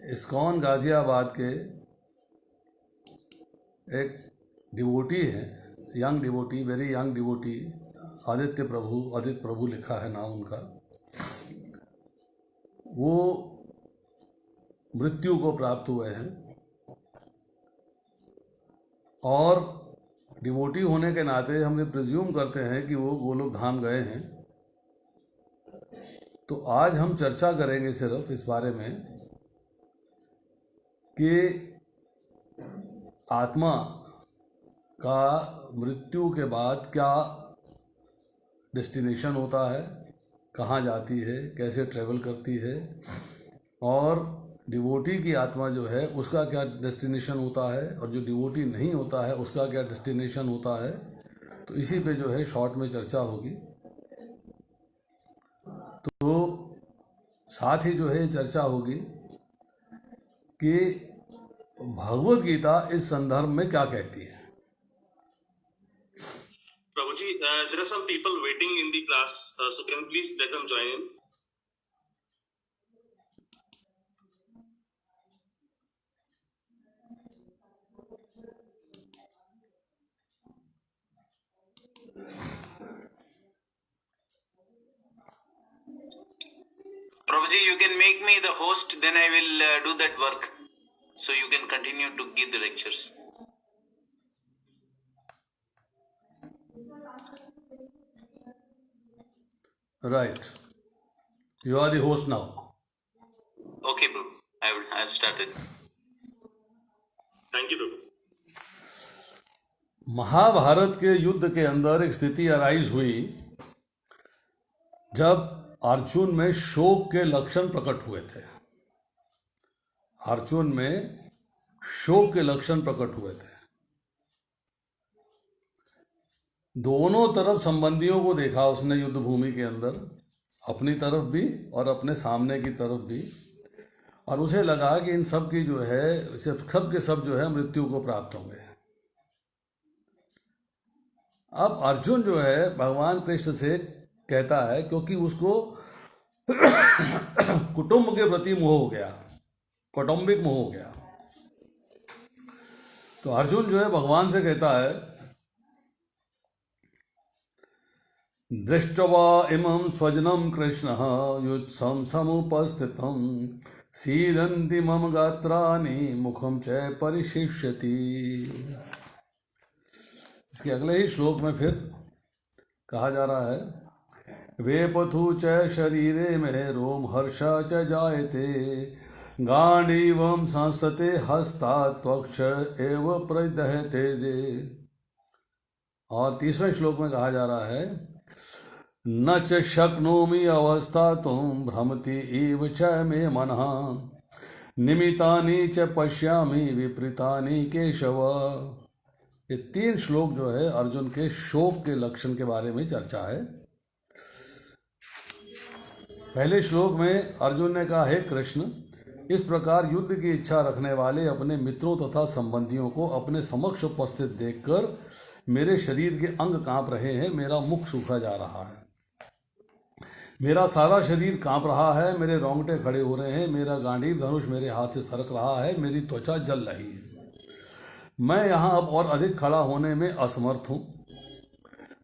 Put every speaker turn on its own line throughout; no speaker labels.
ISKCON Ghaziabad के एक devotee हैं, young devotee, very young devotee, Aditya Prabhu लिखा है नाम उनका। वो मृत्यु को प्राप्त हुए हैं और डिवोटी होने के नाते हम ये प्रिज्यूम करते हैं कि वो गोलोक धाम गए हैं। तो आज हम चर्चा करेंगे सिर्फ इस बारे में कि आत्मा का मृत्यु के बाद क्या डेस्टिनेशन होता है, कहाँ जाती है, कैसे ट्रैवल करती है, और डिवोटी की आत्मा जो है उसका क्या डेस्टिनेशन होता है, और जो डिवोटी नहीं होता है उसका क्या डेस्टिनेशन होता है। तो इसी पे जो है शॉर्ट में चर्चा होगी। तो साथ ही जो है चर्चा होगी कि भगवत गीता इस संदर्भ में क्या कहती है।
Prabhuji, there are some people waiting in the class, so can you please let them join in?
Prabhuji, you can make me the host, then I will do that work. So you can continue to give the lectures.
Right. You are the host now.
Okay, Prabhu. I have started.
Thank you, Prabhu.
Mahabharat के युद्ध के अंदर एक स्थिति arise हुई जब अर्जुन में शोक के लक्षण प्रकट हुए थे। अर्जुन में शोक के लक्षण प्रकट हुए थे। दोनों तरफ संबंधियों को देखा उसने युद्ध भूमि के अंदर, अपनी तरफ भी और अपने सामने की तरफ भी, और उसे लगा कि इन सब की जो है सब के सब जो है मृत्यु को प्राप्त होंगे। अब अर्जुन जो है भगवान कृष्ण से कहता है, क्योंकि उसको कुटुंब के प्रति मोह हो गया, कौटुंबिक मोह हो गया। तो अर्जुन जो है भगवान से कहता है, दृष्ट्वा इमं स्वजनं कृष्ण युत्सं समुपस्थितं सीदन्ति मम गात्राणि मुखं च परिशिष्यति। इसके अगले ही श्लोक में फिर कहा जा रहा है, वेपथु च शरीरे में रोम हर्ष च जायते गांडीवं संसते हस्ता त्वक्ष एव प्रदहते दे। और तीसवें श्लोक में कहा जा रहा है, न च शक्नोमि अवस्थातुं भ्रमति इव च मे मनः निमितानि च पश्यामि विपरीतानि केशव। ये तीन श्लोक जो है अर्जुन के शोक के लक्षण के बारे में चर्चा है। पहले श्लोक में अर्जुन ने कहा, हे कृष्ण, इस प्रकार युद्ध की इच्छा रखने वाले अपने मित्रों तथा संबंधियों को अपने समक्ष उपस्थित देखकर मेरे शरीर के अंग कांप रहे हैं, मेरा मुख सूखा जा रहा है, मेरा सारा शरीर कांप रहा है, मेरे रोंगटे खड़े हो रहे हैं, मेरा गांडीव धनुष मेरे हाथ से सरक रहा है, मेरी त्वचा जल रही है, मैं यहाँ अब और अधिक खड़ा होने में असमर्थ हूँ,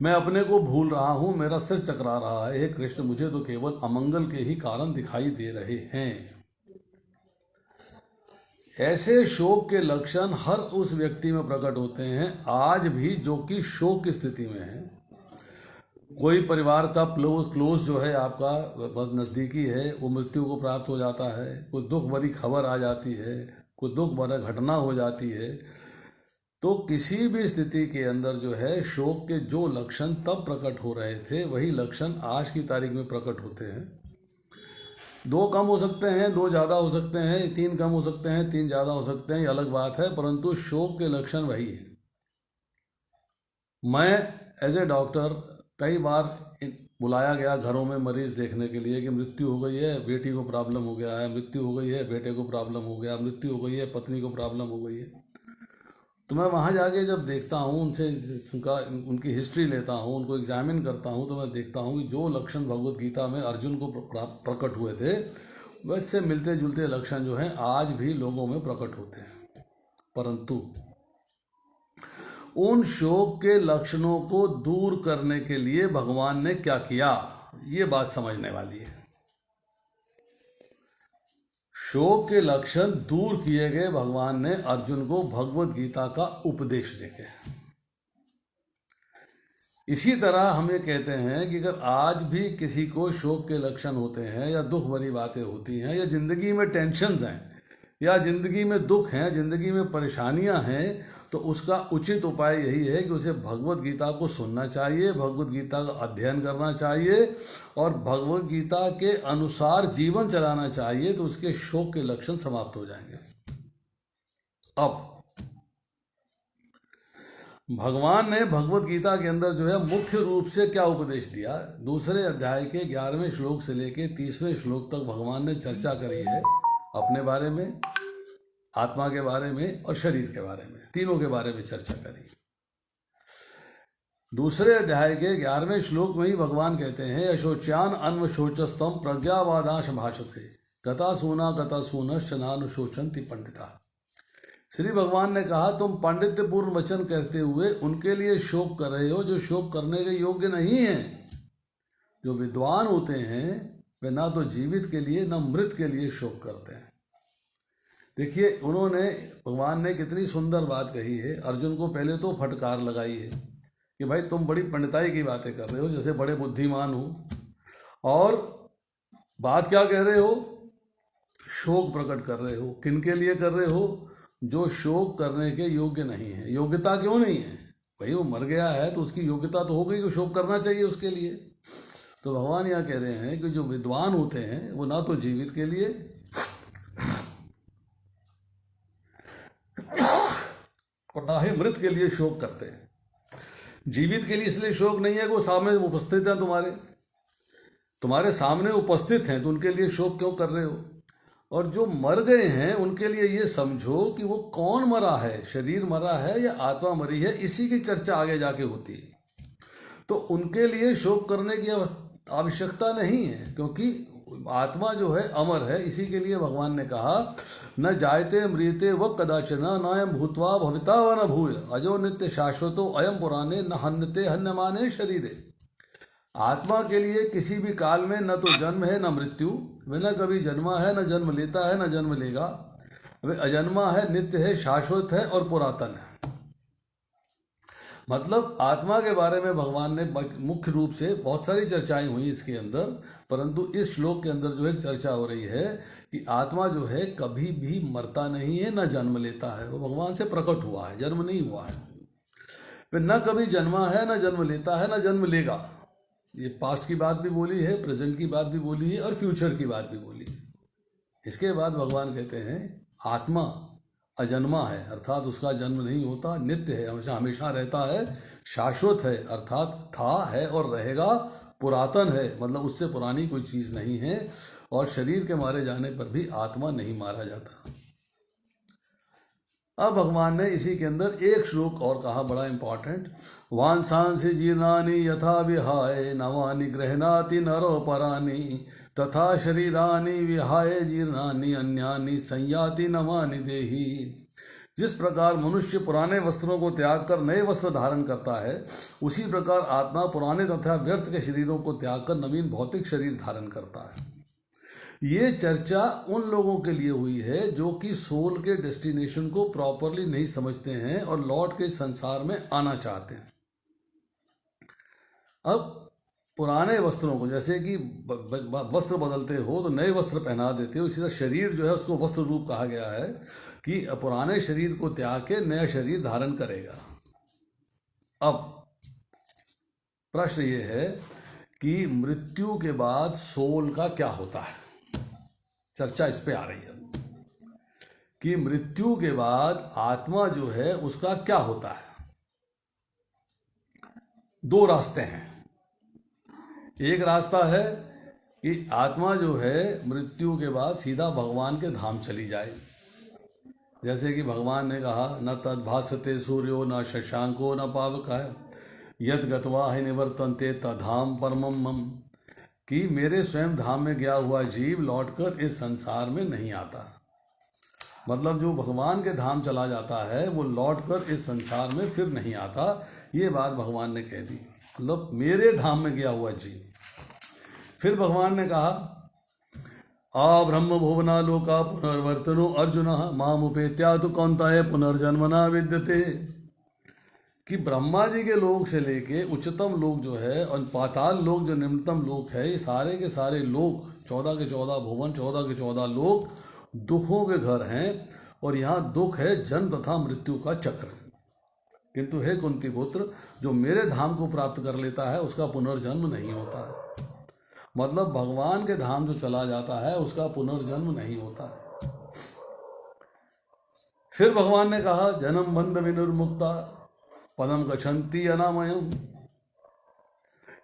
मैं अपने को भूल रहा हूँ, मेरा सिर चकरा रहा है। हे कृष्ण, मुझे तो केवल अमंगल के ही कारण दिखाई दे रहे हैं। ऐसे शोक के लक्षण हर उस व्यक्ति में प्रकट होते हैं आज भी जो कि शोक की स्थिति में है। कोई परिवार का क्लोज जो है आपका बहुत नज़दीकी है, वो मृत्यु को प्राप्त हो जाता है, कोई दुख भरी खबर आ जाती है, कोई दुख भरा घटना हो जाती है। तो किसी भी स्थिति के अंदर जो है शोक के जो लक्षण तब प्रकट हो रहे थे वही लक्षण आज की तारीख में प्रकट होते हैं। 2 कम हो सकते हैं, 2 ज़्यादा हो सकते हैं, 3 कम हो सकते हैं, 3 ज़्यादा हो सकते हैं, ये अलग बात है, परंतु शोक के लक्षण वही है। मैं एज ए डॉक्टर कई बार बुलाया गया घरों में मरीज देखने के लिए कि मृत्यु हो गई है, बेटी को प्रॉब्लम हो गया है, मृत्यु हो गई है, बेटे को प्रॉब्लम हो गया, मृत्यु हो गई है, पत्नी को प्रॉब्लम हो गई है। तो मैं वहाँ जाके जब देखता हूँ, उनसे उनकी हिस्ट्री लेता हूँ, उनको एग्जामिन करता हूँ, तो मैं देखता हूँ कि जो लक्षण भगवत गीता में अर्जुन को प्रकट हुए थे वैसे मिलते जुलते लक्षण जो हैं आज भी लोगों में प्रकट होते हैं, परंतु उन शोक के लक्षणों को दूर करने के लिए भगवान ने क्या किया, ये बात समझने वाली है। शोक के लक्षण दूर किए गए भगवान ने अर्जुन को भगवत गीता का उपदेश देके। इसी तरह हम ये कहते हैं कि अगर आज भी किसी को शोक के लक्षण होते हैं या दुख भरी बातें होती हैं या जिंदगी में टेंशन्स हैं या जिंदगी में दुख हैं, जिंदगी में परेशानियां हैं, तो उसका उचित उपाय यही है कि उसे भगवत गीता को सुनना चाहिए, भगवत गीता का अध्ययन करना चाहिए और भगवत गीता के अनुसार जीवन चलाना चाहिए, तो उसके शोक के लक्षण समाप्त हो जाएंगे। अब भगवान ने भगवत गीता के अंदर जो है मुख्य रूप से क्या उपदेश दिया, दूसरे अध्याय के 11वें श्लोक से लेके 30वें श्लोक तक भगवान ने चर्चा करी है अपने बारे में, आत्मा के बारे में और शरीर के बारे में, तीनों के बारे में चर्चा करी। दूसरे अध्याय के 11वें श्लोक में ही भगवान कहते हैं, अशोच्यान अन्वशोचस्तम प्रज्ञावादाश भाषसे कथा सूना शनानुशोचन्ति पंडिता। श्री भगवान ने कहा, तुम पांडित्यपूर्ण वचन कहते हुए उनके लिए शोक कर रहे हो जो शोक करने के योग्य नहीं हैं। जो विद्वान होते हैं वे ना तो जीवित के लिए ना मृत के लिए शोक करते हैं। देखिए, उन्होंने, भगवान ने कितनी सुंदर बात कही है। अर्जुन को पहले तो फटकार लगाई है कि भाई तुम बड़ी पंडिताई की बातें कर रहे हो, जैसे बड़े बुद्धिमान हो, और बात क्या कह रहे हो, शोक प्रकट कर रहे हो। किन के लिए कर रहे हो? जो शोक करने के योग्य नहीं है। योग्यता क्यों नहीं है? भाई वो मर गया है तो उसकी योग्यता तो हो गई कि शोक करना चाहिए उसके लिए। तो भगवान यहाँ कह रहे हैं कि जो विद्वान होते हैं वो ना तो जीवित के लिए और ना ही मृत के लिए शोक करते हैं। जीवित के लिए इसलिए शोक नहीं है कि वो सामने उपस्थित हैं, तुम्हारे सामने उपस्थित हैं, तो उनके लिए शोक क्यों कर रहे हो? और जो मर गए हैं उनके लिए ये समझो कि वो कौन मरा है, शरीर मरा है या आत्मा मरी है, इसी की चर्चा आगे जाके होती है। तो उनके लिए शोक करने की आवश्यकता नहीं है, क्योंकि आत्मा जो है अमर है। इसी के लिए भगवान ने कहा, न जायते म्रियते व कदाचन नायम भूत्वा भविता व न भूय अजो नित्य शाश्वतो अयम पुराणे न हन्यते हन्यमाने शरीरे। आत्मा के लिए किसी भी काल में न तो जन्म है न मृत्यु, वह न कभी जन्मा है न जन्म लेता है न जन्म लेगा। वह अजन्मा है, नित्य है, शाश्वत है और पुरातन है। मतलब आत्मा के बारे में भगवान ने मुख्य रूप से बहुत सारी चर्चाएं हुई इसके अंदर, परंतु इस श्लोक के अंदर जो है चर्चा हो रही है कि आत्मा जो है कभी भी मरता नहीं है न जन्म लेता है। वो भगवान से प्रकट हुआ है, जन्म नहीं हुआ है। वह न कभी जन्मा है न जन्म लेता है न जन्म लेगा। ये पास्ट की बात भी बोली है, प्रेजेंट की बात भी बोली है और फ्यूचर की बात भी बोली है। इसके बाद भगवान कहते हैं आत्मा अजन्मा है, अर्थात उसका जन्म नहीं होता, नित्य है, हमेशा हमेशा रहता है, शाश्वत है, अर्थात था है और रहेगा, पुरातन है, मतलब उससे पुरानी कोई चीज़ नहीं है, और शरीर के मारे जाने पर भी आत्मा नहीं मारा जाता। अब भगवान ने इसी के अंदर एक श्लोक और कहा, बड़ा इंपॉर्टेंट, वांसांसि जीर्णानि यथा विहाय नवानि गृह्णाति नरो परानि तथा शरीरानि विहाय जीर्णानि अन्यानि संयाति नवानि देहि। जिस प्रकार मनुष्य पुराने वस्त्रों को त्याग कर नए वस्त्र धारण करता है, उसी प्रकार आत्मा पुराने तथा व्यर्थ के शरीरों को त्याग कर नवीन भौतिक शरीर धारण करता है। ये चर्चा उन लोगों के लिए हुई है जो कि सोल के डेस्टिनेशन को प्रॉपरली नहीं समझते हैं और लौट के संसार में आना चाहते हैं। अब पुराने वस्त्रों को, जैसे कि वस्त्र बदलते हो तो नए वस्त्र पहना देते हो, इसी तरह शरीर जो है उसको वस्त्र रूप कहा गया है कि पुराने शरीर को त्याग के नया शरीर धारण करेगा। अब प्रश्न ये है कि मृत्यु के बाद सोल का क्या होता है, चर्चा इस पे आ रही है कि मृत्यु के बाद आत्मा जो है उसका क्या होता है। दो रास्ते हैं। एक रास्ता है कि आत्मा जो है मृत्यु के बाद सीधा भगवान के धाम चली जाए, जैसे कि भगवान ने कहा, न तद्भासते सूर्यो न शशांको न पावकः यद गत्वा हि निवर्तन्ते तद्धाम परमं मम। कि मेरे स्वयं धाम में गया हुआ जीव लौटकर इस संसार में नहीं आता। मतलब जो भगवान के धाम चला जाता है वो लौटकर इस संसार में फिर नहीं आता, ये बात भगवान ने कह दी। मतलब मेरे धाम में गया हुआ जीव। फिर भगवान ने कहा आ ब्रह्म भुवना लोका पुनर्वर्तनो अर्जुन मामुपेत्या तु कौन्तेय पुनर्जन्मना विद्यते। कि ब्रह्मा जी के लोक से लेके उच्चतम लोक जो है और पाताल लोक जो निम्नतम लोक है, ये सारे के सारे लोक 14 के 14 भुवन 14 के 14 लोक दुखों के घर हैं और यहाँ दुख है जन्म तथा मृत्यु का चक्र। किंतु हे कुंती पुत्र, जो मेरे धाम को प्राप्त कर लेता है उसका पुनर्जन्म नहीं होता है। मतलब भगवान के धाम जो चला जाता है उसका पुनर्जन्म नहीं होता है। फिर भगवान ने कहा जन्म बंध विनिर्मुक्ता पदम गच्छन्ति अनामयम।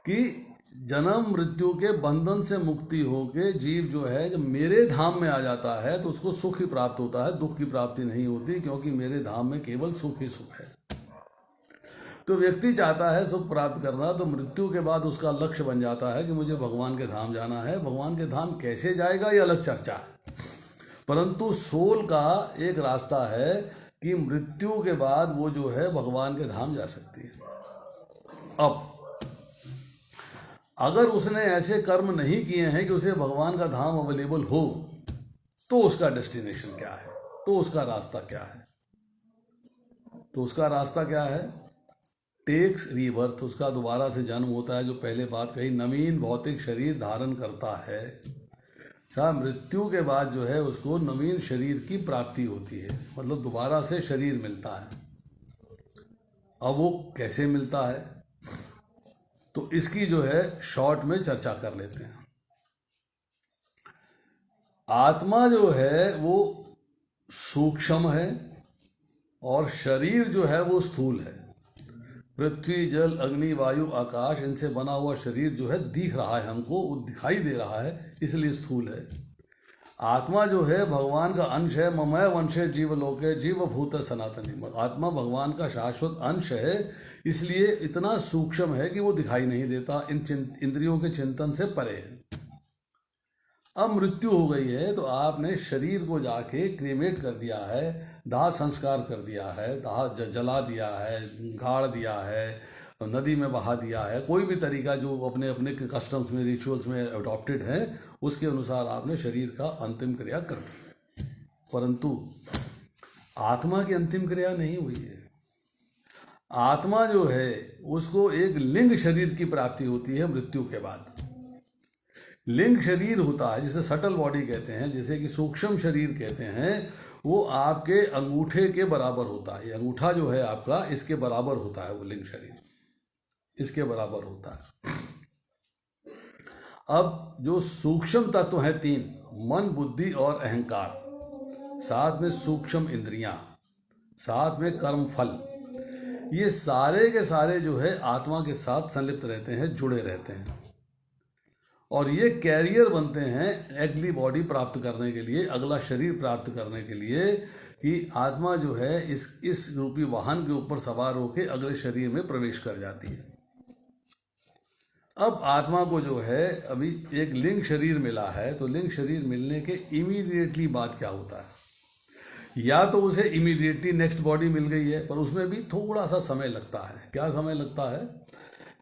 कि जन्म मृत्यु के बंधन से मुक्ति होके जीव जो है जब मेरे धाम में आ जाता है तो उसको सुख ही प्राप्त होता है, दुख की प्राप्ति नहीं होती, क्योंकि मेरे धाम में केवल सुख ही सुख है। तो व्यक्ति चाहता है सुख प्राप्त करना, तो मृत्यु के बाद उसका लक्ष्य बन जाता है कि मुझे भगवान के धाम जाना है। भगवान के धाम कैसे जाएगा ये अलग चर्चा है, परंतु सोल का एक रास्ता है कि मृत्यु के बाद वो जो है भगवान के धाम जा सकती है। अब अगर उसने ऐसे कर्म नहीं किए हैं कि उसे भगवान का धाम अवेलेबल हो, तो उसका डेस्टिनेशन क्या है, तो उसका रास्ता क्या है? तो उसका रास्ता क्या है? टेक्स रीबर्थ, उसका दोबारा से जन्म होता है। जो पहले बात कही, नवीन भौतिक शरीर धारण करता है। मृत्यु के बाद जो है उसको नवीन शरीर की प्राप्ति होती है, मतलब दोबारा से शरीर मिलता है। अब वो कैसे मिलता है, तो इसकी जो है शॉर्ट में चर्चा कर लेते हैं। आत्मा जो है वो सूक्ष्म है और शरीर जो है वो स्थूल है। पृथ्वी जल अग्नि वायु आकाश, इनसे बना हुआ शरीर जो है दिख रहा है हमको, वो दिखाई दे रहा है, इसलिए स्थूल है। आत्मा जो है भगवान का अंश है। ममय वंशे जीवलोके जीवभूत सनातनी। आत्मा भगवान का शाश्वत अंश है, इसलिए इतना सूक्ष्म है कि वो दिखाई नहीं देता, इन इंद्रियों के चिंतन से परे है। अब मृत्यु हो गई है तो आपने शरीर को जाके क्रीमेट कर दिया है, दाह संस्कार कर दिया है, दाह जला दिया है, गाड़ दिया है, नदी में बहा दिया है। कोई भी तरीका जो अपने अपने कस्टम्स में रिचुअल्स में अडॉप्टेड है उसके अनुसार आपने शरीर का अंतिम क्रिया कर दी। परंतु आत्मा की अंतिम क्रिया नहीं हुई है। आत्मा जो है उसको एक लिंग शरीर की प्राप्ति होती है मृत्यु के बाद। लिंग शरीर होता है जिसे सटल बॉडी कहते हैं, जिसे कि सूक्ष्म शरीर कहते हैं। वो आपके अंगूठे के बराबर होता है। ये अंगूठा जो है आपका, इसके बराबर होता है वो लिंग शरीर, इसके बराबर होता है। अब जो सूक्ष्म तत्व हैं 3, मन बुद्धि और अहंकार, साथ में सूक्ष्म इंद्रियां, साथ में कर्म फल, ये सारे के सारे जो है आत्मा के साथ संलिप्त रहते हैं, जुड़े रहते हैं। और ये कैरियर बनते हैं अगली बॉडी प्राप्त करने के लिए, अगला शरीर प्राप्त करने के लिए, कि आत्मा जो है इस रूपी वाहन के ऊपर सवार होकर अगले शरीर में प्रवेश कर जाती है। अब आत्मा को जो है अभी एक लिंग शरीर मिला है, तो लिंग शरीर मिलने के इमीडिएटली बाद क्या होता है? या तो उसे इमीडिएटली नेक्स्ट बॉडी मिल गई है, पर उसमें भी थोड़ा सा समय लगता है। क्या समय लगता है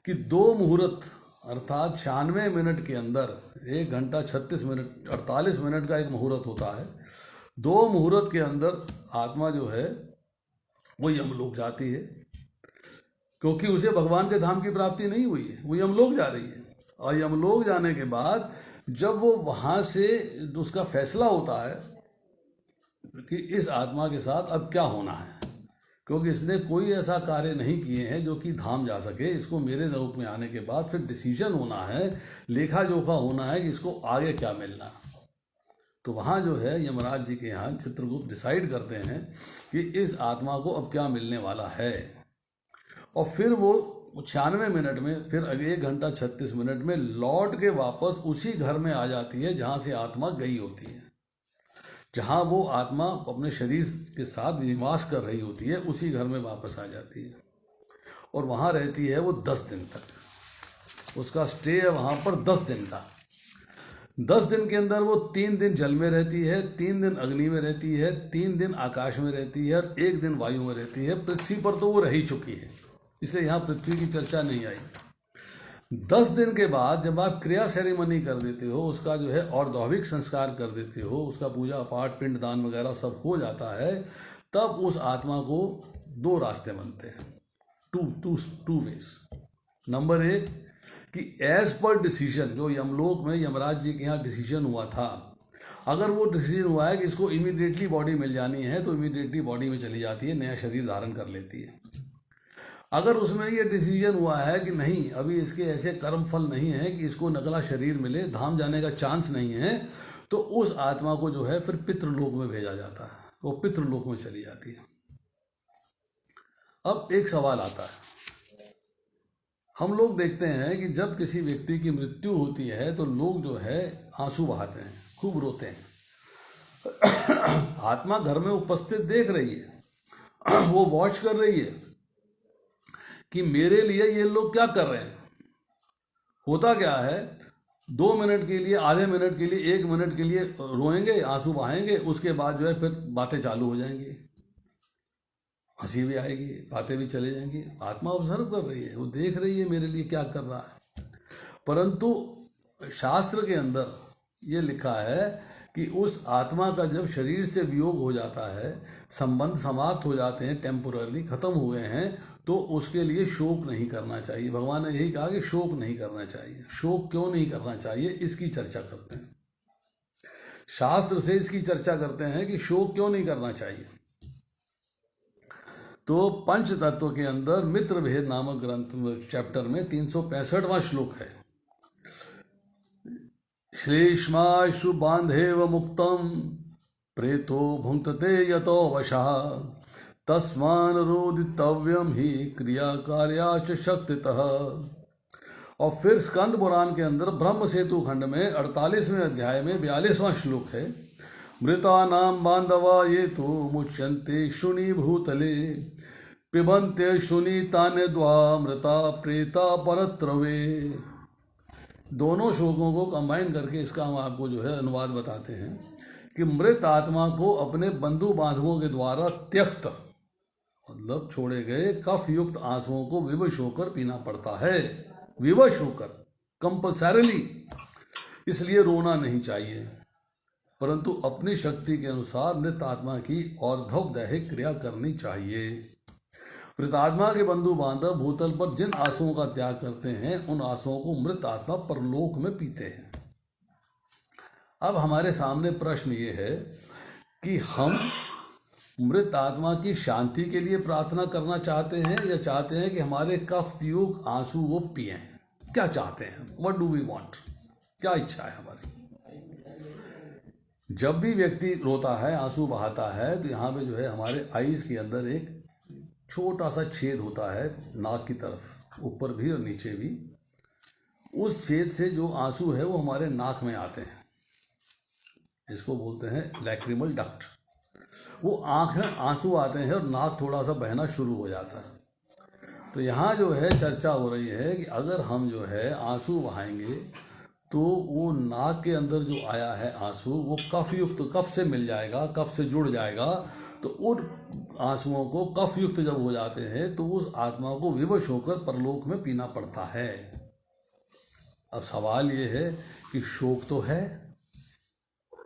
कि 2 मुहूर्त अर्थात 96 मिनट के अंदर, 1 घंटा 36 मिनट 48 मिनट का एक मुहूर्त होता है। 2 मुहूर्त के अंदर आत्मा जो है वो यमलोक जाती है, क्योंकि उसे भगवान के धाम की प्राप्ति नहीं हुई है, वो यमलोक जा रही है। और यमलोक जाने के बाद जब वो वहाँ से उसका फैसला होता है कि इस आत्मा के साथ अब क्या होना है, क्योंकि इसने कोई ऐसा कार्य नहीं किए हैं जो कि धाम जा सके। इसको मेरे रूप में आने के बाद फिर डिसीजन होना है, लेखा जोखा होना है कि इसको आगे क्या मिलना। तो वहाँ जो है यमराज जी के यहाँ चित्रगुप्त डिसाइड करते हैं कि इस आत्मा को अब क्या मिलने वाला है। और फिर वो 96 मिनट में, फिर 1 घंटा 36 मिनट में लौट के वापस उसी घर में आ जाती है जहाँ से आत्मा गई होती है। जहाँ वो आत्मा अपने शरीर के साथ निवास कर रही होती है, उसी घर में वापस आ जाती है और वहाँ रहती है वो 10 दिन तक। उसका स्टे है वहाँ पर 10 दिन का। 10 दिन के अंदर वो 3 दिन जल में रहती है, 3 दिन अग्नि में रहती है, 3 दिन आकाश में रहती है और 1 दिन वायु में रहती है। पृथ्वी पर तो वो रह ही चुकी है, इसलिए यहाँ पृथ्वी की चर्चा नहीं आई। 10 दिन के बाद जब आप क्रिया सेरेमनी कर देते हो, उसका जो है औद्योगिक संस्कार कर देते हो, उसका पूजा पाठ पिंड दान वगैरह सब हो जाता है, तब उस आत्मा को 2 रास्ते बनते हैं, टू वेज। नंबर 1 कि एज पर डिसीजन जो यमलोक में यमराज जी के यहाँ डिसीजन हुआ था, अगर वो डिसीजन हुआ है कि इसको इमीडिएटली बॉडी मिल जानी है तो इमीडिएटली बॉडी में चली जाती है, नया शरीर धारण कर लेती है। अगर उसमें ये डिसीजन हुआ है कि नहीं, अभी इसके ऐसे कर्म फल नहीं है कि इसको नकला शरीर मिले, धाम जाने का चांस नहीं है, तो उस आत्मा को जो है फिर पितृलोक में भेजा जाता है, वो पितृलोक में चली जाती है। अब एक सवाल आता है, हम लोग देखते हैं कि जब किसी व्यक्ति की मृत्यु होती है तो लोग जो है आंसू बहाते हैं, खूब रोते हैं। आत्मा घर में उपस्थित देख रही है, वो वॉच कर रही है कि मेरे लिए ये लोग क्या कर रहे हैं। होता क्या है, 2 मिनट के लिए, आधे मिनट के लिए, 1 मिनट के लिए रोएंगे, आंसू बहाएंगे, उसके बाद जो है फिर बातें चालू हो जाएंगी, हंसी भी आएगी, बातें भी चले जाएंगी। आत्मा ऑब्जर्व कर रही है, वो देख रही है मेरे लिए क्या कर रहा है। परंतु शास्त्र के अंदर ये लिखा है कि उस आत्मा का जब शरीर से वियोग हो जाता है, संबंध समाप्त हो जाते हैं, टेम्पोररी खत्म हो गए हैं, तो उसके लिए शोक नहीं करना चाहिए। भगवान ने यही कहा कि शोक नहीं करना चाहिए। शोक क्यों नहीं करना चाहिए, इसकी चर्चा करते हैं। शास्त्र से इसकी चर्चा करते हैं कि शोक क्यों नहीं करना चाहिए। तो पंच तत्व के अंदर मित्र भेद नामक ग्रंथ चैप्टर में 365वां श्लोक है। श्लेष्माशु बांधेव मुक्तम प्रेतो भुंक्तते यतो वशः तस्मान रोदितव्यम ही क्रिया कार्याच शक्तितः। और फिर स्कंद पुराण के अंदर ब्रह्म सेतु खंड में 48वें अध्याय में 42वां श्लोक है। मृतानाम बांधवा ये तो मुच्यन्ते शुनि भूतले पिबन्ते शुनि ताने द्वा मृता प्रेता परत्रवे। दोनों श्लोकों को कंबाइन करके इसका हम आपको जो है अनुवाद बताते हैं कि मृत आत्मा को अपने बंधु बांधवों के द्वारा त्यक्त, मतलब छोड़े गए कफ युक्त आंसुओं को विवश होकर पीना पड़ता है, विवश होकर, कंपल्सरीली। इसलिए रोना नहीं चाहिए, परंतु अपनी शक्ति के अनुसार मृत आत्मा की और्ध्वदैहिक क्रिया करनी चाहिए। मृत आत्मा के बंधु बांधव भूतल पर जिन आंसुओं का त्याग करते हैं, उन आंसुओं को मृत आत्मा परलोक में पीते हैं। अब हमारे सामने प्रश्न ये है कि हम मृत आत्मा की शांति के लिए प्रार्थना करना चाहते हैं या चाहते हैं कि हमारे कफ युक्त आंसू वो पिए? क्या चाहते हैं? What do we want? क्या इच्छा है हमारी? जब भी व्यक्ति रोता है, आंसू बहाता है, तो यहाँ पे जो है हमारे आईज के अंदर एक छोटा सा छेद होता है, नाक की तरफ, ऊपर भी और नीचे भी। उस छेद से जो आंसू है वो हमारे नाक में आते हैं, इसको बोलते हैं लैक्रिमल डक्ट। वो आँख में आंसू आते हैं और नाक थोड़ा सा बहना शुरू हो जाता है। तो यहाँ जो है चर्चा हो रही है कि अगर हम जो है आंसू बहाएंगे तो वो नाक के अंदर जो आया है आंसू, वो कफ युक्त, कफ से मिल जाएगा, कफ से जुड़ जाएगा। तो उन आंसुओं को कफ युक्त जब हो जाते हैं तो उस आत्मा को विवश होकर परलोक में पीना पड़ता है। अब सवाल ये है कि शोक तो है,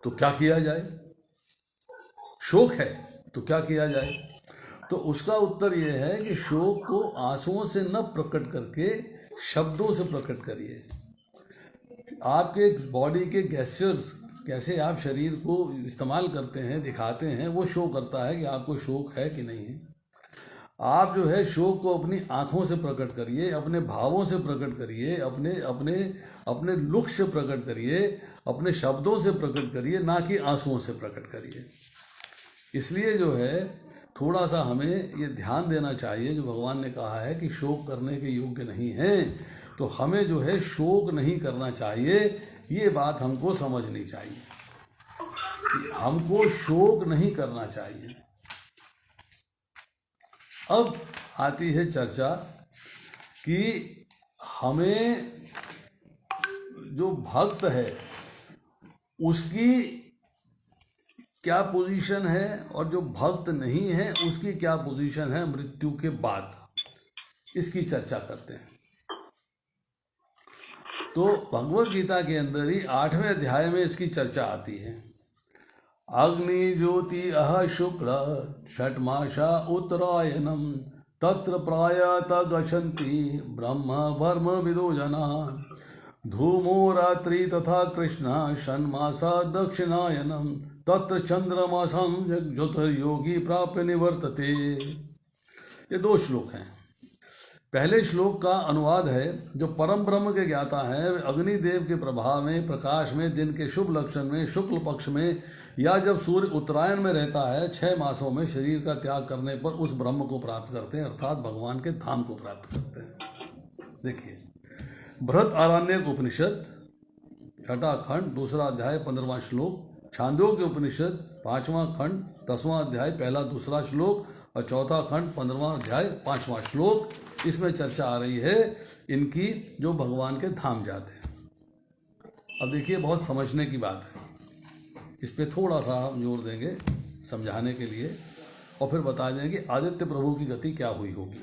तो क्या किया जाए? शोक है तो क्या किया जाए? तो उसका उत्तर यह है कि शोक को आंसुओं से न प्रकट करके शब्दों से प्रकट करिए। आपके बॉडी के गेस्चर्स, कैसे आप शरीर को इस्तेमाल करते हैं, दिखाते हैं, वो शो करता है कि आपको शोक है कि नहीं है। आप जो है शोक को अपनी आँखों से प्रकट करिए, अपने भावों से प्रकट करिए, अपने अपने अपने लुक से प्रकट करिए, अपने शब्दों से प्रकट करिए, ना कि आंसुओं से प्रकट करिए। इसलिए जो है थोड़ा सा हमें ये ध्यान देना चाहिए, जो भगवान ने कहा है कि शोक करने के योग्य नहीं हैं, तो हमें जो है शोक नहीं करना चाहिए। ये बात हमको समझनी चाहिए कि हमको शोक नहीं करना चाहिए। अब आती है चर्चा कि हमें जो भक्त है उसकी क्या पोजीशन है और जो भक्त नहीं है उसकी क्या पोजीशन है मृत्यु के बाद, इसकी चर्चा करते हैं। तो भगवत गीता के अंदर ही 8वें अध्याय में इसकी चर्चा आती है। अग्नि ज्योति अह शुक्ल षट्मासा उत्तरायणम तत्र प्रायत गच्छन्ति ब्रह्म वर्म विदो जना धूमो रात्रि तथा कृष्ण षण्मासा दक्षिणायनम तत्र चंद्रमासम ज्योतिर्योगी प्राप्य निवर्तते। ये 2 श्लोक हैं। पहले श्लोक का अनुवाद है, जो परम ब्रह्म के ज्ञाता हैं वे अग्निदेव के प्रभाव में, प्रकाश में, दिन के शुभ लक्षण में, शुक्ल पक्ष में या जब सूर्य उत्तरायण में रहता है 6 मासों में शरीर का त्याग करने पर उस ब्रह्म को प्राप्त करते हैं, अर्थात भगवान के धाम को प्राप्त करते हैं। देखिए, बृहद आरण्यक उपनिषद 6वां खंड 2रा अध्याय 15वां श्लोक, छांदोग्य उपनिषद 5वां खंड 10वां अध्याय 1-2 श्लोक और 4वां खंड 15वां अध्याय 5वां श्लोक, इसमें चर्चा आ रही है इनकी जो भगवान के धाम जाते हैं। अब देखिए, बहुत समझने की बात है, इस पे थोड़ा सा हम जोर देंगे समझाने के लिए और फिर बता देंगे आदित्य प्रभु की गति क्या हुई होगी।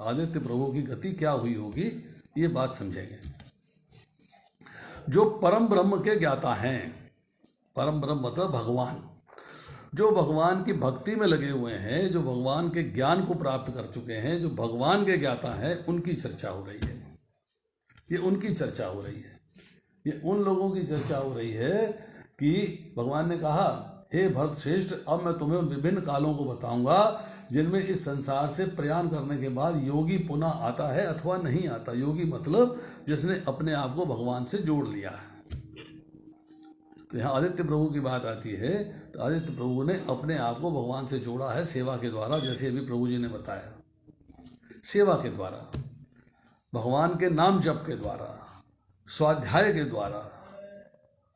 आदित्य प्रभु की गति क्या हुई होगी ये बात समझेंगे। जो परम ब्रह्म के ज्ञाता हैं, परम ब्रह्म मतलब भगवान, जो भगवान की भक्ति में लगे हुए हैं, जो भगवान के ज्ञान को प्राप्त कर चुके हैं, जो भगवान के ज्ञाता हैं, उनकी चर्चा हो रही है। ये उनकी चर्चा हो रही है, ये उन लोगों की चर्चा हो रही है कि भगवान ने कहा, हे भरत श्रेष्ठ, अब मैं तुम्हें विभिन्न कालों को बताऊंगा जिनमें इस संसार से प्रयाण करने के बाद योगी पुनः आता है अथवा नहीं आता। योगी मतलब जिसने अपने आप को भगवान से जोड़ लिया है। तो यहाँ आदित्य प्रभु की बात आती है, तो आदित्य प्रभु ने अपने आप को भगवान से जोड़ा है सेवा के द्वारा, जैसे अभी प्रभु जी ने बताया, सेवा के द्वारा, भगवान के नाम जप के द्वारा, स्वाध्याय के द्वारा,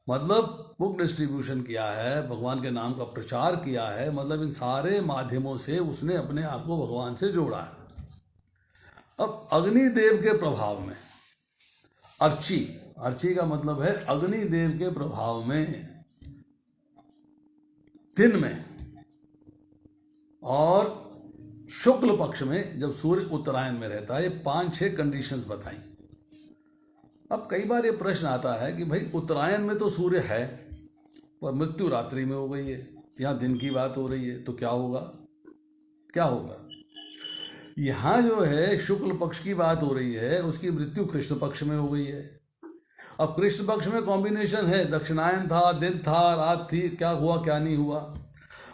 मतलब बुक डिस्ट्रीब्यूशन किया है, भगवान के नाम का प्रचार किया है, मतलब इन सारे माध्यमों से उसने अपने आप को भगवान से जोड़ा है। अब अग्निदेव के प्रभाव में अर्ची, अर्ची का मतलब है अग्निदेव के प्रभाव में दिन में और शुक्ल पक्ष में जब सूर्य उत्तरायण में रहता है, ये 5-6 कंडीशंस बताई। अब कई बार ये प्रश्न आता है कि भाई उत्तरायण में तो सूर्य है पर मृत्यु रात्रि में हो गई है, यहाँ दिन की बात हो रही है, तो क्या होगा, क्या होगा। यहाँ जो है शुक्ल पक्ष की बात हो रही है, उसकी मृत्यु कृष्ण पक्ष में हो गई है। अब कृष्ण पक्ष में कॉम्बिनेशन है, दक्षिणायन था, दिन था, रात थी, क्या हुआ क्या नहीं हुआ।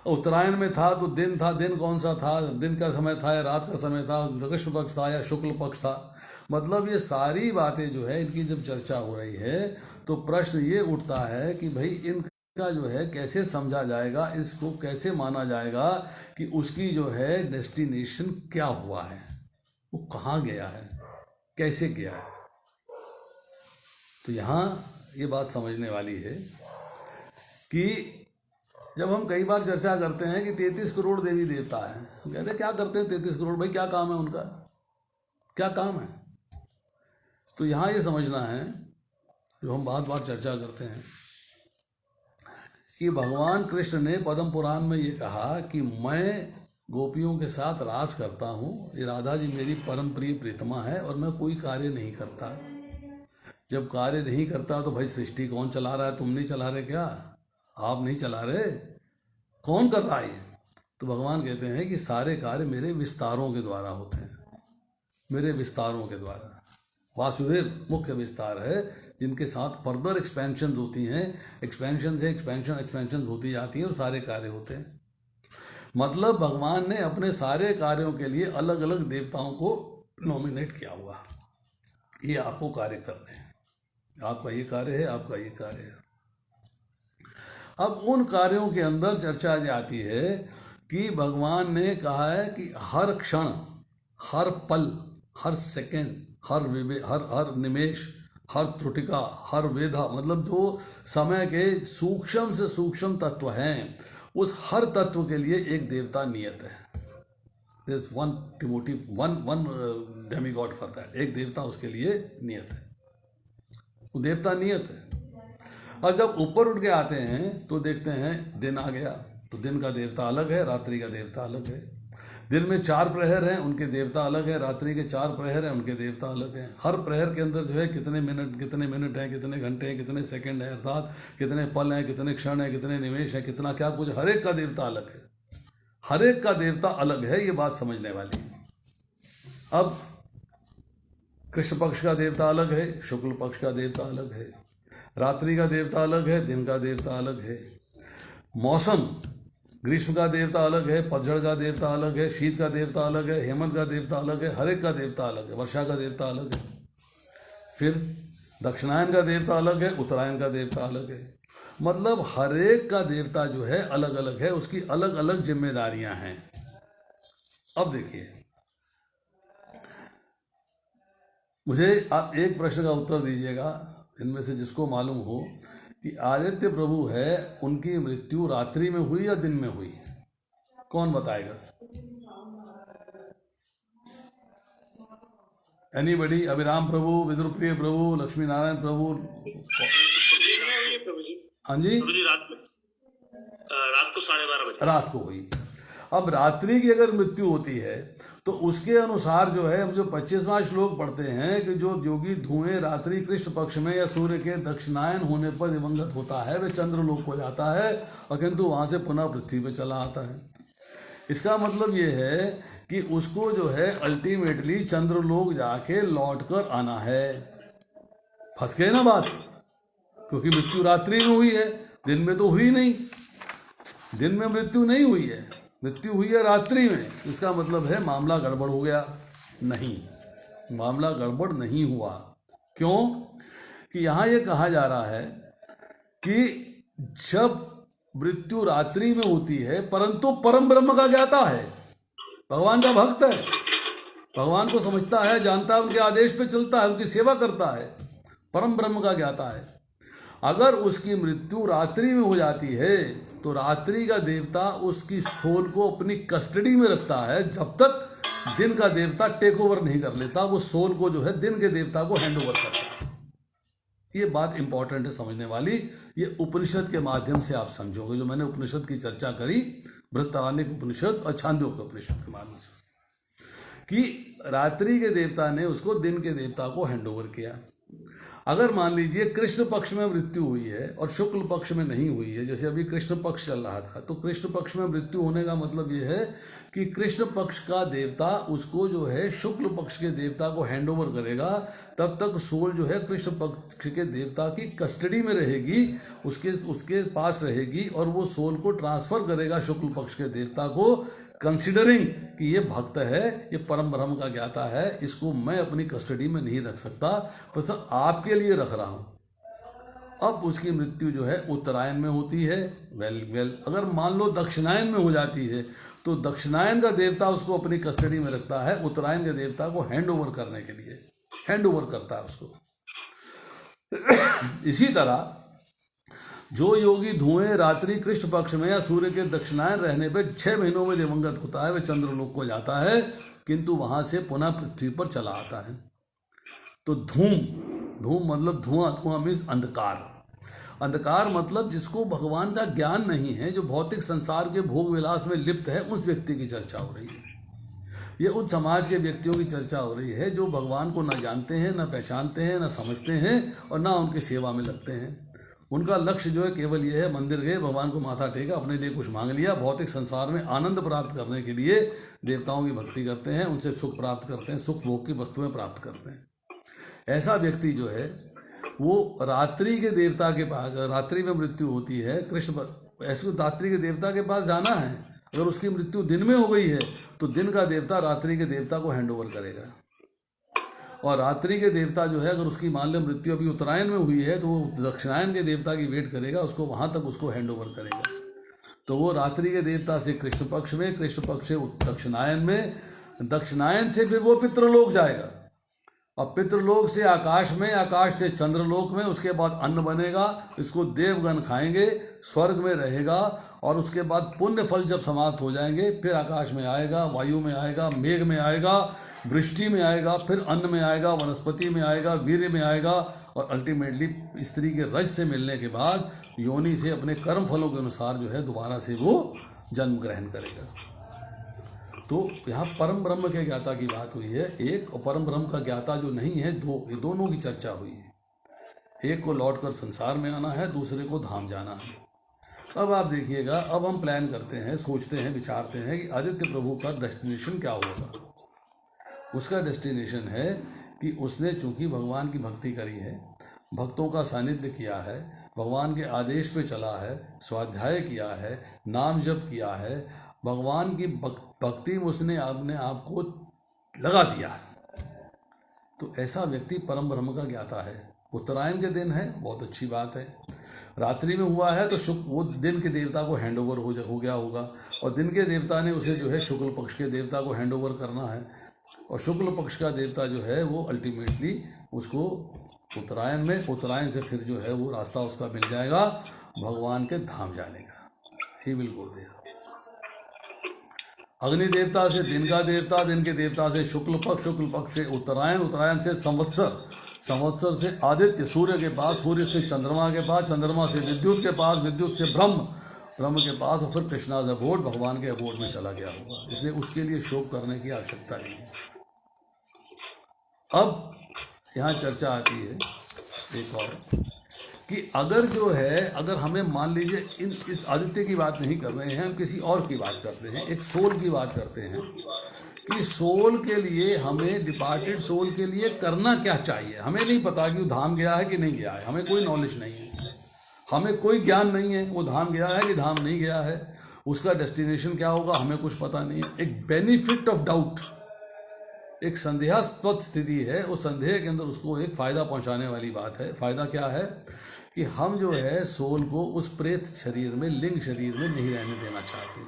उत्तरायण में था तो दिन था, दिन कौन सा था, दिन का समय था या रात का समय था, कृष्ण पक्ष था या शुक्ल पक्ष था। मतलब ये सारी बातें जो है इनकी जब चर्चा हो रही है तो प्रश्न ये उठता है कि भाई इनका जो है कैसे समझा जाएगा, इसको कैसे माना जाएगा कि उसकी जो है डेस्टिनेशन क्या हुआ है, वो कहाँ गया है, कैसे गया है। तो यहाँ ये बात समझने वाली है कि जब हम कई बार चर्चा करते हैं कि 33 करोड़ देवी देवता हैं, हम कहते हैं क्या करते हैं 33 करोड़, भाई क्या काम है उनका, क्या काम है। तो यहाँ ये समझना है, जो हम बार बार चर्चा करते हैं कि भगवान कृष्ण ने पद्म पुराण में ये कहा कि मैं गोपियों के साथ रास करता हूँ, ये राधा जी मेरी परम प्रिय प्रीतमा है और मैं कोई कार्य नहीं करता। जब कार्य नहीं करता तो भाई सृष्टि कौन चला रहा है, तुम नहीं चला रहे क्या, आप नहीं चला रहे, कौन कर रहा है। तो भगवान कहते हैं कि सारे कार्य मेरे विस्तारों के द्वारा होते हैं, मेरे विस्तारों के द्वारा। वासुदेव मुख्य विस्तार है जिनके साथ फर्दर एक्सपेंशंस होती हैं, एक्सपेंशन से एक्सपेंशन होती जाती हैं और सारे कार्य होते हैं। मतलब भगवान ने अपने सारे कार्यों के लिए अलग अलग देवताओं को नॉमिनेट किया हुआ, ये आपको कार्य करने हैं, आपका ये कार्य है, आपका ये कार्य है। अब उन कार्यों के अंदर चर्चा आती है कि भगवान ने कहा है कि हर क्षण, हर पल, हर सेकंड, हर निमेष, हर त्रुटिका, हर वेधा, मतलब जो समय के सूक्ष्म से सूक्ष्म तत्व हैं, उस हर तत्व के लिए एक देवता नियत है। There's one devotee, one demigod for that, एक देवता उसके लिए नियत है। वो देवता नियत है। और जब ऊपर उठ के आते हैं तो देखते हैं दिन आ गया, तो दिन का देवता अलग है, रात्रि का देवता अलग है। दिन में 4 प्रहर हैं, उनके देवता अलग है, रात्रि के 4 प्रहर हैं, उनके देवता अलग हैं। हर प्रहर के अंदर जो है कितने मिनट हैं, कितने घंटे हैं, कितने सेकंड हैं, अर्थात कितने पल हैं, कितने क्षण हैं, कितने निमेश हैं, कितना क्या कुछ, हर एक का देवता अलग है। हर एक का देवता अलग है, ये बात समझने वाली है। अब कृष्ण पक्ष का देवता अलग है, शुक्ल पक्ष का देवता अलग है, रात्रि का देवता अलग है, दिन का देवता अलग है। मौसम, ग्रीष्म का देवता अलग है, पतझड़ का देवता अलग है, शीत का देवता अलग है, हेमंत का देवता अलग है, हर एक का देवता अलग है, वर्षा का देवता अलग है। फिर दक्षिणायन का देवता अलग है, उत्तरायण का देवता अलग है। मतलब हर एक का देवता जो है अलग अलग है, उसकी अलग अलग जिम्मेदारियां हैं। अब देखिए, मुझे आप एक प्रश्न का उत्तर दीजिएगा, इनमें से जिसको मालूम हो कि आदित्य प्रभु है, उनकी मृत्यु रात्रि में हुई या दिन में हुई? कौन बताएगा? एनीबडी? अभिराम प्रभु, विदुरप्रिय प्रभु, लक्ष्मी नारायण प्रभु? हाँ जी,
प्रभु जी रात को 12:30 बजे
रात को हुई। अब रात्रि की अगर मृत्यु होती है तो उसके अनुसार जो है, हम जो 25वां श्लोक पढ़ते हैं कि जो योगी धुएं रात्रि कृष्ण पक्ष में या सूर्य के दक्षिणायन होने पर दिवंगत होता है, वह चंद्रलोक को जाता है और किंतु वहां से पुनः पृथ्वी पर चला आता है। इसका मतलब ये है कि उसको जो है अल्टीमेटली चंद्रलोक जाके लौट कर आना है। फंस गए ना बात? क्योंकि मृत्यु रात्रि में हुई है, दिन में तो हुई नहीं। दिन में मृत्यु नहीं हुई है, मृत्यु हुई है रात्रि में। इसका मतलब है मामला गड़बड़ हो गया। नहीं, मामला गड़बड़ नहीं हुआ। क्यों? कि यहाँ ये कहा जा रहा है कि जब मृत्यु रात्रि में होती है, परंतु परम ब्रह्म का ज्ञाता है, भगवान का भक्त है, भगवान को समझता है, जानता है, उनके आदेश पे चलता है, उनकी सेवा करता है, परम ब्रह्म का ज्ञाता है। अगर उसकी मृत्यु रात्रि में हो जाती है तो रात्रि का देवता उसकी सोल को अपनी कस्टडी में रखता है जब तक दिन का देवता टेक ओवर नहीं कर लेता। वो सोल को जो है दिन के देवता को हैंड ओवर करता है। ये बात इंपॉर्टेंट है समझने वाली। ये उपनिषद के माध्यम से आप समझोगे। जो मैंने उपनिषद की चर्चा करी, बृहदारण्यक उपनिषद और छांदोग्य उपनिषद के माध्यम से, कि रात्रि के देवता ने उसको दिन के देवता को हैंड ओवर किया। अगर मान लीजिए कृष्ण पक्ष में मृत्यु हुई है और शुक्ल पक्ष में नहीं हुई है, जैसे अभी कृष्ण पक्ष चल रहा था, तो कृष्ण पक्ष में मृत्यु होने का मतलब ये है कि कृष्ण पक्ष का देवता उसको जो है शुक्ल पक्ष के देवता को हैंड ओवर करेगा। तब तक सोल जो है कृष्ण पक्ष के देवता की कस्टडी में रहेगी, उसके पास रहेगी, और वो सोल को ट्रांसफर करेगा शुक्ल पक्ष के देवता को, कंसिडरिंग कि ये भक्त है, ये परम ब्रह्म का ज्ञाता है, इसको मैं अपनी कस्टडी में नहीं रख सकता, बस आपके लिए रख रहा हूं। अब उसकी मृत्यु जो है उत्तरायण में होती है। वेल अगर मान लो दक्षिणायन में हो जाती है तो दक्षिणायन का देवता उसको अपनी कस्टडी में रखता है, उत्तरायण के देवता को हैंड ओवर करने के लिए हैंड ओवर करता है उसको। इसी तरह जो योगी धुएं रात्रि कृष्ण पक्ष में या सूर्य के दक्षिणायन रहने पर 6 महीनों में दिवंगत होता है, वह चंद्रलोक को जाता है, किंतु वहां से पुनः पृथ्वी पर चला आता है। तो धूम मतलब धुआं मीन्स अंधकार। अंधकार मतलब जिसको भगवान का ज्ञान नहीं है, जो भौतिक संसार के भोग विलास में लिप्त है, उस व्यक्ति की चर्चा हो रही है। ये उस समाज के व्यक्तियों की चर्चा हो रही है जो भगवान को न जानते हैं, न पहचानते हैं, न समझते हैं, और न उनकी सेवा में लगते हैं। उनका लक्ष्य जो है केवल ये है, मंदिर गए, भगवान को माथा टेका, अपने लिए कुछ मांग लिया, भौतिक संसार में आनंद प्राप्त करने के लिए देवताओं की भक्ति करते हैं, उनसे सुख प्राप्त करते हैं, सुख भोग की वस्तुएं प्राप्त करते हैं। ऐसा व्यक्ति जो है वो रात्रि के देवता के पास, रात्रि में मृत्यु होती है, कृष्ण ऐसे रात्रि के देवता के पास जाना है। अगर उसकी मृत्यु दिन में हो गई है तो दिन का देवता रात्रि के देवता को हैंड ओवर करेगा, और रात्रि के देवता जो है अगर उसकी मान लो मृत्यु अभी उत्तरायण में हुई है तो वो दक्षिणायन के देवता की वेट करेगा, उसको वहां तक उसको हैंड ओवर करेगा। तो वो रात्रि के देवता से कृष्ण पक्ष में, कृष्ण पक्ष से दक्षिणायन में, दक्षिणायन से फिर वो पितृलोक जाएगा, और पितृलोक से आकाश में, आकाश से चंद्रलोक में, उसके बाद अन्न बनेगा, इसको देवगण खाएंगे, स्वर्ग में रहेगा, और उसके बाद पुण्य फल जब समाप्त हो जाएंगे फिर आकाश में आएगा, वायु में आएगा, मेघ में आएगा, वृष्टि में आएगा, फिर अन्न में आएगा, वनस्पति में आएगा, वीर्य में आएगा, और अल्टीमेटली स्त्री के रज से मिलने के बाद योनि से अपने कर्म फलों के अनुसार जो है दोबारा से वो जन्म ग्रहण करेगा। तो यहाँ परम ब्रह्म के ज्ञाता की बात हुई है एक, और परम ब्रह्म का ज्ञाता जो नहीं है दो, ये दोनों की चर्चा हुई है। एक को लौटकर संसार में आना है, दूसरे को धाम जाना है। अब आप देखिएगा, अब हम प्लान करते हैं, सोचते हैं, विचारते हैं कि आदित्य प्रभु का डेस्टिनेशन क्या होगा। उसका डेस्टिनेशन है कि उसने चूंकि भगवान की भक्ति करी है, भक्तों का सानिध्य किया है, भगवान के आदेश पे चला है, स्वाध्याय किया है, नाम जप किया है, भगवान की भक्ति में उसने अपने आप को लगा दिया है, तो ऐसा व्यक्ति परम ब्रह्म का ज्ञाता है। उत्तरायण के दिन है, बहुत अच्छी बात है। रात्रि में हुआ है तो वो दिन के देवता को हैंड ओवर हो गया होगा, और दिन के देवता ने उसे जो है शुक्ल पक्ष के देवता को हैंड ओवर करना है, और शुक्ल पक्ष का देवता जो है वो अल्टीमेटली उसको उत्तरायण से फिर जो है वो रास्ता उसका मिल जाएगा भगवान के धाम जाने का। He will go there. Agni देवता से दिन का देवता, दिन के देवता से शुक्ल पक्ष से उत्तरायण से संवत्सर से आदित्य, सूर्य के पास, सूर्य से चंद्रमा के पास, चंद्रमा से विद्युत के पास, विद्युत से ब्रह्म के पास, और फिर कृष्णाज अबोर्ड भगवान के अबोर्ड में चला गया होगा। इसलिए उसके लिए शोक करने की आवश्यकता नहीं है। अब यहाँ चर्चा आती है एक और कि अगर हमें मान लीजिए इस आदित्य की बात नहीं कर रहे हैं, हम किसी और की बात करते हैं, एक सोल की बात करते हैं कि सोल के लिए हमें, डिपार्टेड सोल के लिए करना क्या चाहिए। हमें नहीं पता कि वो धाम गया है कि नहीं गया है, हमें कोई नॉलेज नहीं है, हमें कोई ज्ञान नहीं है वो धाम गया है कि धाम नहीं गया है, उसका डेस्टिनेशन क्या होगा हमें कुछ पता नहीं है। एक बेनिफिट ऑफ डाउट, एक संदेहास्पद स्थिति है, उस संदेह के अंदर उसको एक फ़ायदा पहुंचाने वाली बात है। फ़ायदा क्या है कि हम जो है सोल को उस प्रेत शरीर में, लिंग शरीर में नहीं रहने देना चाहते,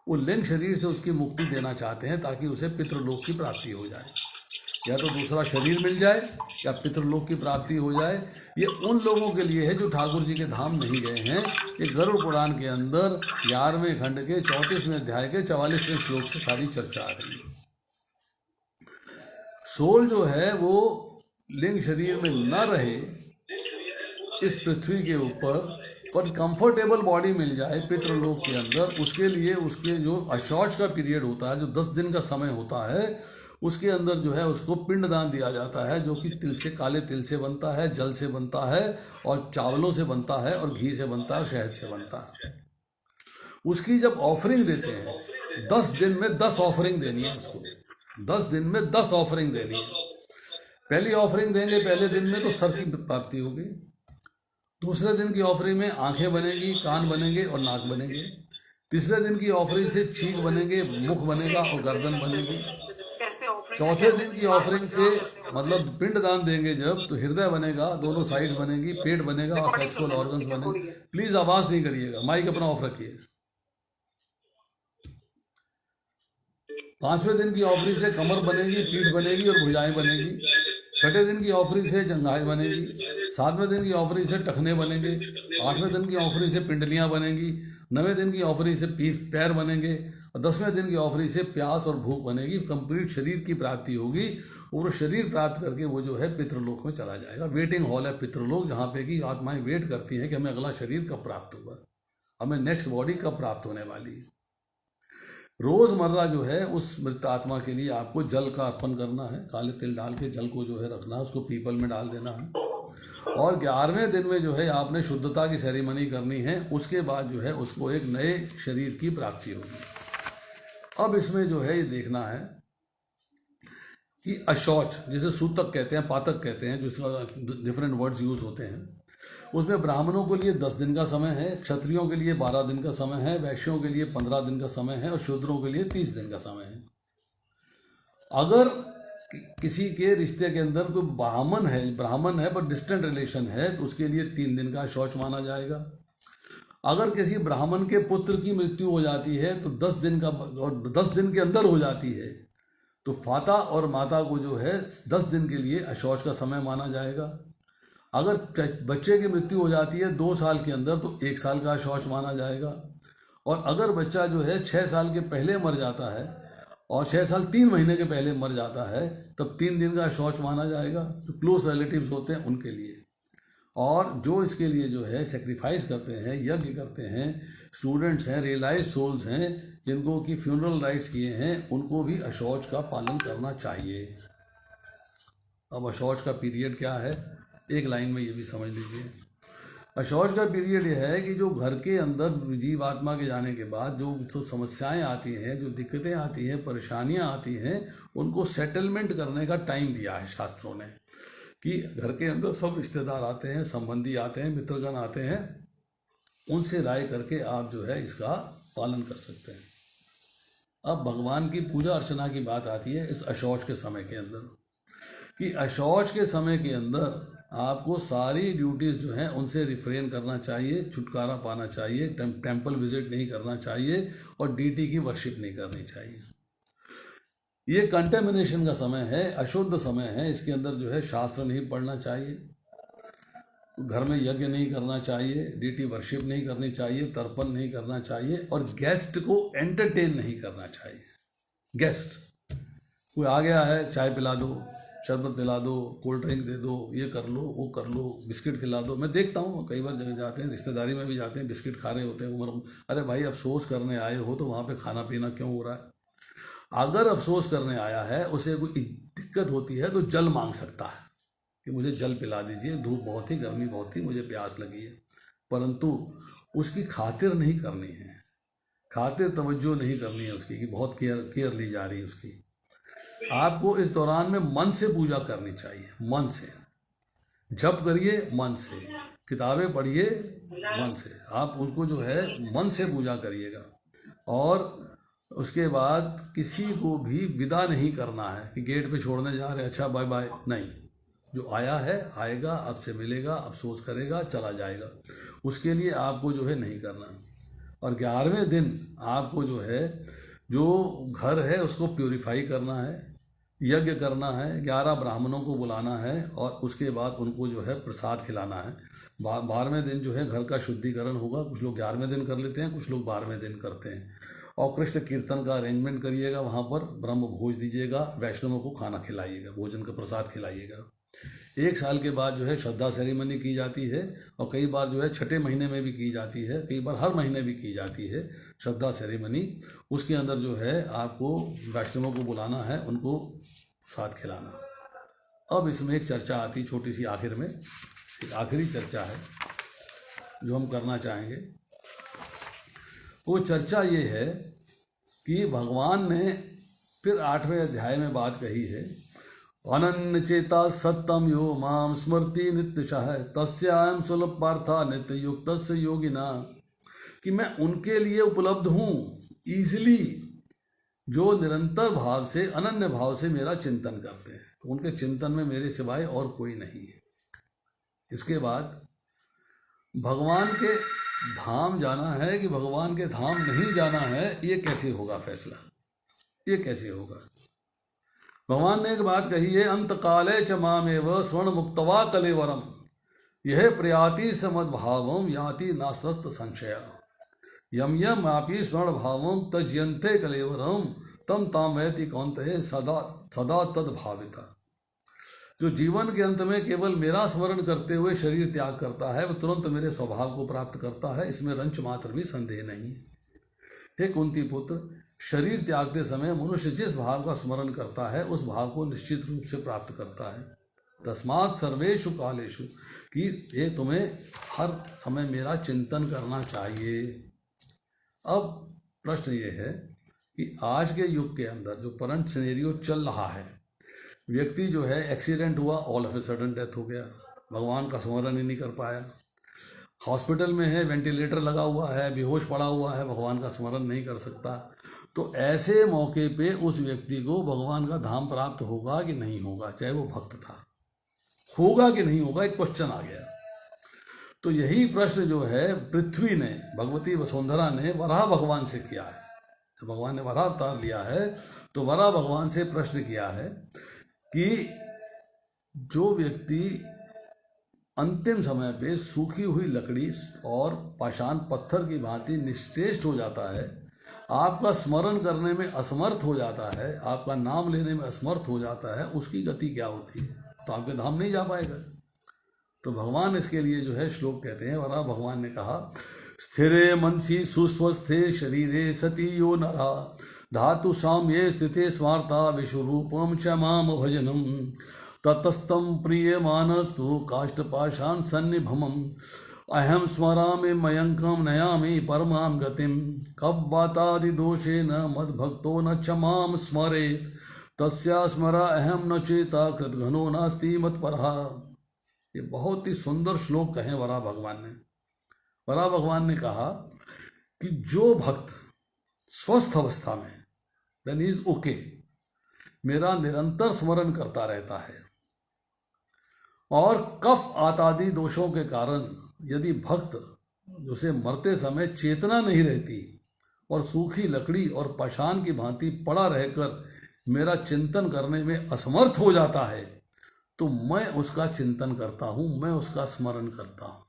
वो लिंग शरीर से उसकी मुक्ति देना चाहते हैं ताकि उसे पितृलोक की प्राप्ति हो जाए, या तो दूसरा शरीर मिल जाए या पितृलोक की प्राप्ति हो जाए। ये उन लोगों के लिए है जो ठाकुर जी के धाम नहीं गए हैं। ये गरुड़ पुराण के अंदर 11वें खंड के 34वें अध्याय के 44वें श्लोक से सारी चर्चा आ रही है। सोल जो है वो लिंग शरीर में न रहे इस पृथ्वी के ऊपर, पर कंफर्टेबल बॉडी मिल जाए पितृलोक के अंदर, उसके लिए उसके जो अशौच का पीरियड होता है, जो 10 दिन का समय होता है, उसके अंदर जो है उसको पिंडदान दिया जाता है, जो कि तिल से, काले तिल से बनता है, जल से बनता है, और चावलों से बनता है, और घी से बनता है, शहद से बनता है। उसकी जब ऑफरिंग देते हैं, 10 दिन में 10 ऑफरिंग देनी है उसको, 10 दिन में 10 ऑफरिंग देनी है। पहली ऑफरिंग देंगे पहले दिन में तो सर की प्राप्ति होगी, दूसरे दिन की ऑफरिंग में आंखें बनेगी, कान बनेंगे और नाक बनेंगे, तीसरे दिन की ऑफरिंग से चीख बनेंगे, मुख बनेगा और गर्दन बनेगी, चौथे दिन की ऑफरिंग से मतलब पिंडदान देंगे जब, तो हृदय बनेगा, दोनों साइड्स बनेगी, पेट बनेगा और सेक्सुअल ऑर्गन्स बनेंगे। प्लीज आवाज नहीं करिएगा, माइक अपना ऑफ रखिए। 5वें दिन की ऑफरिंग से कमर बनेगी, पीठ बनेगी और भुजाएं बनेगी। 6ठे दिन की ऑफरिंग से जंघाएं बनेगी। 7वें दिन की ऑफरिंग से टखने बनेंगे। 8वें दिन की ऑफरिंग से पिंडलियां बनेंगी। 9वें दिन की ऑफरिंग से पैर बनेंगे, और 10वें दिन की ऑफरिंग से प्यास और भूख बनेगी। कंप्लीट शरीर की प्राप्ति होगी, और शरीर प्राप्त करके वो जो है पितृलोक में चला जाएगा। वेटिंग हॉल है पितृलोक, जहाँ पे कि आत्माएं वेट करती हैं कि हमें अगला शरीर कब प्राप्त होगा, हमें नेक्स्ट बॉडी कब प्राप्त होने वाली है। रोज़मर्रा जो है उस मृत आत्मा के लिए आपको जल का अर्पण करना है, काले तिल डाल के जल को जो है रखना है, उसको पीपल में डाल देना है, और 11वें दिन में जो है आपने शुद्धता की सेरेमनी करनी है। उसके बाद जो है उसको एक नए शरीर की प्राप्ति होगी। अब इसमें जो है ये देखना है कि अशौच, जिसे सूतक कहते हैं, पातक कहते हैं, जिसमें डिफरेंट वर्ड्स यूज होते हैं, उसमें ब्राह्मणों के लिए 10 दिन का समय है, क्षत्रियों के लिए 12 दिन का समय है, वैश्यों के लिए 15 दिन का समय है, और शूद्रों के लिए 30 दिन का समय है। अगर किसी के रिश्ते के अंदर कोई ब्राह्मण है पर डिस्टेंट रिलेशन है, तो उसके लिए 3 दिन का शौच माना जाएगा। अगर किसी ब्राह्मण के पुत्र की मृत्यु हो जाती है तो 10 दिन का, और 10 दिन के अंदर हो जाती है, तो फाता और माता को जो है 10 दिन के लिए अशौच का समय माना जाएगा। अगर बच्चे की मृत्यु हो जाती है 2 साल के अंदर, तो 1 साल का अशौच माना जाएगा। और अगर बच्चा जो है 6 साल के पहले मर जाता है और 6 साल 3 महीने के पहले मर जाता है, तब 3 दिन का शौच माना जाएगा। जो क्लोज रिलेटिव्स होते हैं उनके लिए, और जो इसके लिए जो है सेक्रीफाइस करते हैं, यज्ञ करते हैं, स्टूडेंट्स हैं, रियलाइज सोल्स हैं, जिनको कि फ्यूनरल राइट्स किए हैं, उनको भी अशौच का पालन करना चाहिए। अब अशौच का पीरियड क्या है, एक लाइन में ये भी समझ लीजिए। अशौच का पीरियड यह है कि जो घर के अंदर जीव आत्मा के जाने के बाद जो समस्याएं आती हैं, जो दिक्कतें आती हैं, परेशानियां आती हैं, उनको सेटलमेंट करने का टाइम दिया है शास्त्रों ने, कि घर के अंदर सब रिश्तेदार आते हैं, संबंधी आते हैं, मित्रगण आते हैं, उनसे राय करके आप जो है इसका पालन कर सकते हैं। अब भगवान की पूजा अर्चना की बात आती है इस अशौच के समय के अंदर, कि अशौच के समय के अंदर आपको सारी ड्यूटीज़ जो हैं उनसे रिफ्रेन करना चाहिए, छुटकारा पाना चाहिए, टेम्पल विजिट नहीं करना चाहिए, और डीटी की वर्शिप नहीं करनी चाहिए। ये कंटेमिनेशन का समय है, अशुद्ध समय है, इसके अंदर जो है शास्त्र नहीं पढ़ना चाहिए, घर में यज्ञ नहीं करना चाहिए, डीटी वर्शिप नहीं करनी चाहिए, तर्पण नहीं करना चाहिए, और गेस्ट को एंटरटेन नहीं करना चाहिए। गेस्ट कोई आ गया है, चाय पिला दो, शरबत पिला दो, कोल्ड ड्रिंक दे दो, ये कर लो, वो कर लो, बिस्किट खिला दो। मैं देखता हूँ कई बार जगह जाते हैं, रिश्तेदारी में भी जाते हैं, बिस्किट खा रहे होते हैं उम्र। अरे भाई, अफसोस करने आए हो तो वहाँ पे खाना पीना क्यों हो रहा है? अगर अफसोस करने आया है, उसे कोई दिक्कत होती है तो जल मांग सकता है कि मुझे जल पिला दीजिए, धूप बहुत ही, गर्मी बहुत ही, मुझे प्यास लगी है। परंतु उसकी खातिर नहीं करनी है, खातिर तवज्जो नहीं करनी है उसकी, कि बहुत केयर ली जा रही है उसकी। आपको इस दौरान में मन से पूजा करनी चाहिए, मन से जप करिए, मन से किताबें पढ़िए, मन से आप उनको जो है मन से पूजा करिएगा। और उसके बाद किसी को भी विदा नहीं करना है कि गेट पे छोड़ने जा रहे, अच्छा बाय बाय, नहीं। जो आया है आएगा, आपसे मिलेगा, अफसोस करेगा, चला जाएगा, उसके लिए आपको जो है नहीं करना। और 11वें दिन आपको जो है, जो घर है उसको प्यूरिफाई करना है, यज्ञ करना है, 11 ब्राह्मणों को बुलाना है, और उसके बाद उनको जो है प्रसाद खिलाना है। 12वें दिन जो है घर का शुद्धिकरण होगा। कुछ लोग 11वें दिन कर लेते हैं, कुछ लोग 12वें दिन करते हैं। और कृष्ण कीर्तन का अरेंजमेंट करिएगा, वहाँ पर ब्रह्म भोज दीजिएगा, वैष्णवों को खाना खिलाइएगा, भोजन का प्रसाद खिलाइएगा। 1 साल के बाद जो है श्रद्धा सेरेमनी की जाती है, और कई बार जो है 6ठे महीने में भी की जाती है, कई बार हर महीने भी की जाती है श्रद्धा सेरेमनी। उसके अंदर जो है आपको वैष्णवों को बुलाना है, उनको साथ खिलाना। अब इसमें एक चर्चा आती, छोटी सी आखिर में, एक आखिरी चर्चा है जो हम करना चाहेंगे। वो चर्चा ये है कि भगवान ने फिर 8वें अध्याय में बात कही है, अनन्य चेता सत्यम यो माम स्मृति नित्यशः तस्यायं सुलभ पार्था नित्य युक्तस्य योगिना, कि मैं उनके लिए उपलब्ध हूँ ईजिली, जो निरंतर भाव से, अनन्य भाव से मेरा चिंतन करते हैं। उनके चिंतन में मेरे सिवाय और कोई नहीं है। इसके बाद भगवान के धाम जाना है कि भगवान के धाम नहीं जाना है, ये कैसे होगा फैसला, ये कैसे होगा? भगवान ने एक बात कही है, अंत काले च मामेव स्वर्ण मुक्तवा कलेवरम यह प्रयाति समद्भावम याति नास्रस्त संशय यम यम आपी स्वर्ण भावम तजयंते कलेवरम तम तामयति कौन्तेय सदा सदा तद भाविता। जो जीवन के अंत में केवल मेरा स्मरण करते हुए शरीर त्याग करता है, वह तुरंत मेरे स्वभाव को प्राप्त करता है, इसमें रंच मात्र भी संदेह नहीं है। हे कुंती पुत्र, शरीर त्यागते समय मनुष्य जिस भाव का स्मरण करता है, उस भाव को निश्चित रूप से प्राप्त करता है। तस्मात् सर्वेषु कालेषु, कि ये तुम्हें हर समय मेरा चिंतन करना चाहिए। अब प्रश्न ये है कि आज के युग के अंदर जो करंट सिनेरियो चल रहा है, व्यक्ति जो है एक्सीडेंट हुआ, all of a sudden death हो गया, भगवान का स्मरण ही नहीं कर पाया, हॉस्पिटल में है, वेंटिलेटर लगा हुआ है, बेहोश पड़ा हुआ है, भगवान का स्मरण नहीं कर सकता, तो ऐसे मौके पे उस व्यक्ति को भगवान का धाम प्राप्त होगा कि नहीं होगा? चाहे वो भक्त था, होगा कि नहीं होगा, एक क्वेश्चन आ गया। तो यही प्रश्न जो है पृथ्वी ने, भगवती वसुंधरा ने वराह भगवान से किया है। जब भगवान ने वराह अवतार लिया है तो वराह भगवान से प्रश्न किया है कि जो व्यक्ति अंतिम समय पे सूखी हुई लकड़ी और पाषाण पत्थर की भांति निश्चेष्ट हो जाता है, आपका स्मरण करने में असमर्थ हो जाता है, आपका नाम लेने में असमर्थ हो जाता है, उसकी गति क्या होती है? तो आपके धाम नहीं जा पाएगा। तो भगवान इसके लिए जो है श्लोक कहते हैं, वरा भगवान ने कहा स्थिरे मनसी सुस्वस्थे शरीरे सती यो नरा धातु साम्ये स्थिते स्मार्ता विश्वरूपम च माम भजनम ततस्तम प्रिय मानस्तु काष्ठपाशान सन्निभमम अहम स्मरामि मयंकम नयामि परमाम गतिम कब वातादि दोषेन मद्भक्तो न च माम स्मरेत तस्या स्मरा अहम न चेता कृतघ्नो नास्ति मत्परः। ये बहुत ही सुंदर श्लोक कहे वरा भगवान ने। वरा भगवान ने कहा कि जो भक्त स्वस्थ अवस्था में व्हेन ही इज ओके मेरा निरंतर स्मरण करता रहता है, और कफ आतादि दोषों के कारण यदि भक्त उसे मरते समय चेतना नहीं रहती और सूखी लकड़ी और पाषाण की भांति पड़ा रहकर मेरा चिंतन करने में असमर्थ हो जाता है, तो मैं उसका चिंतन करता हूँ, मैं उसका स्मरण करता हूँ।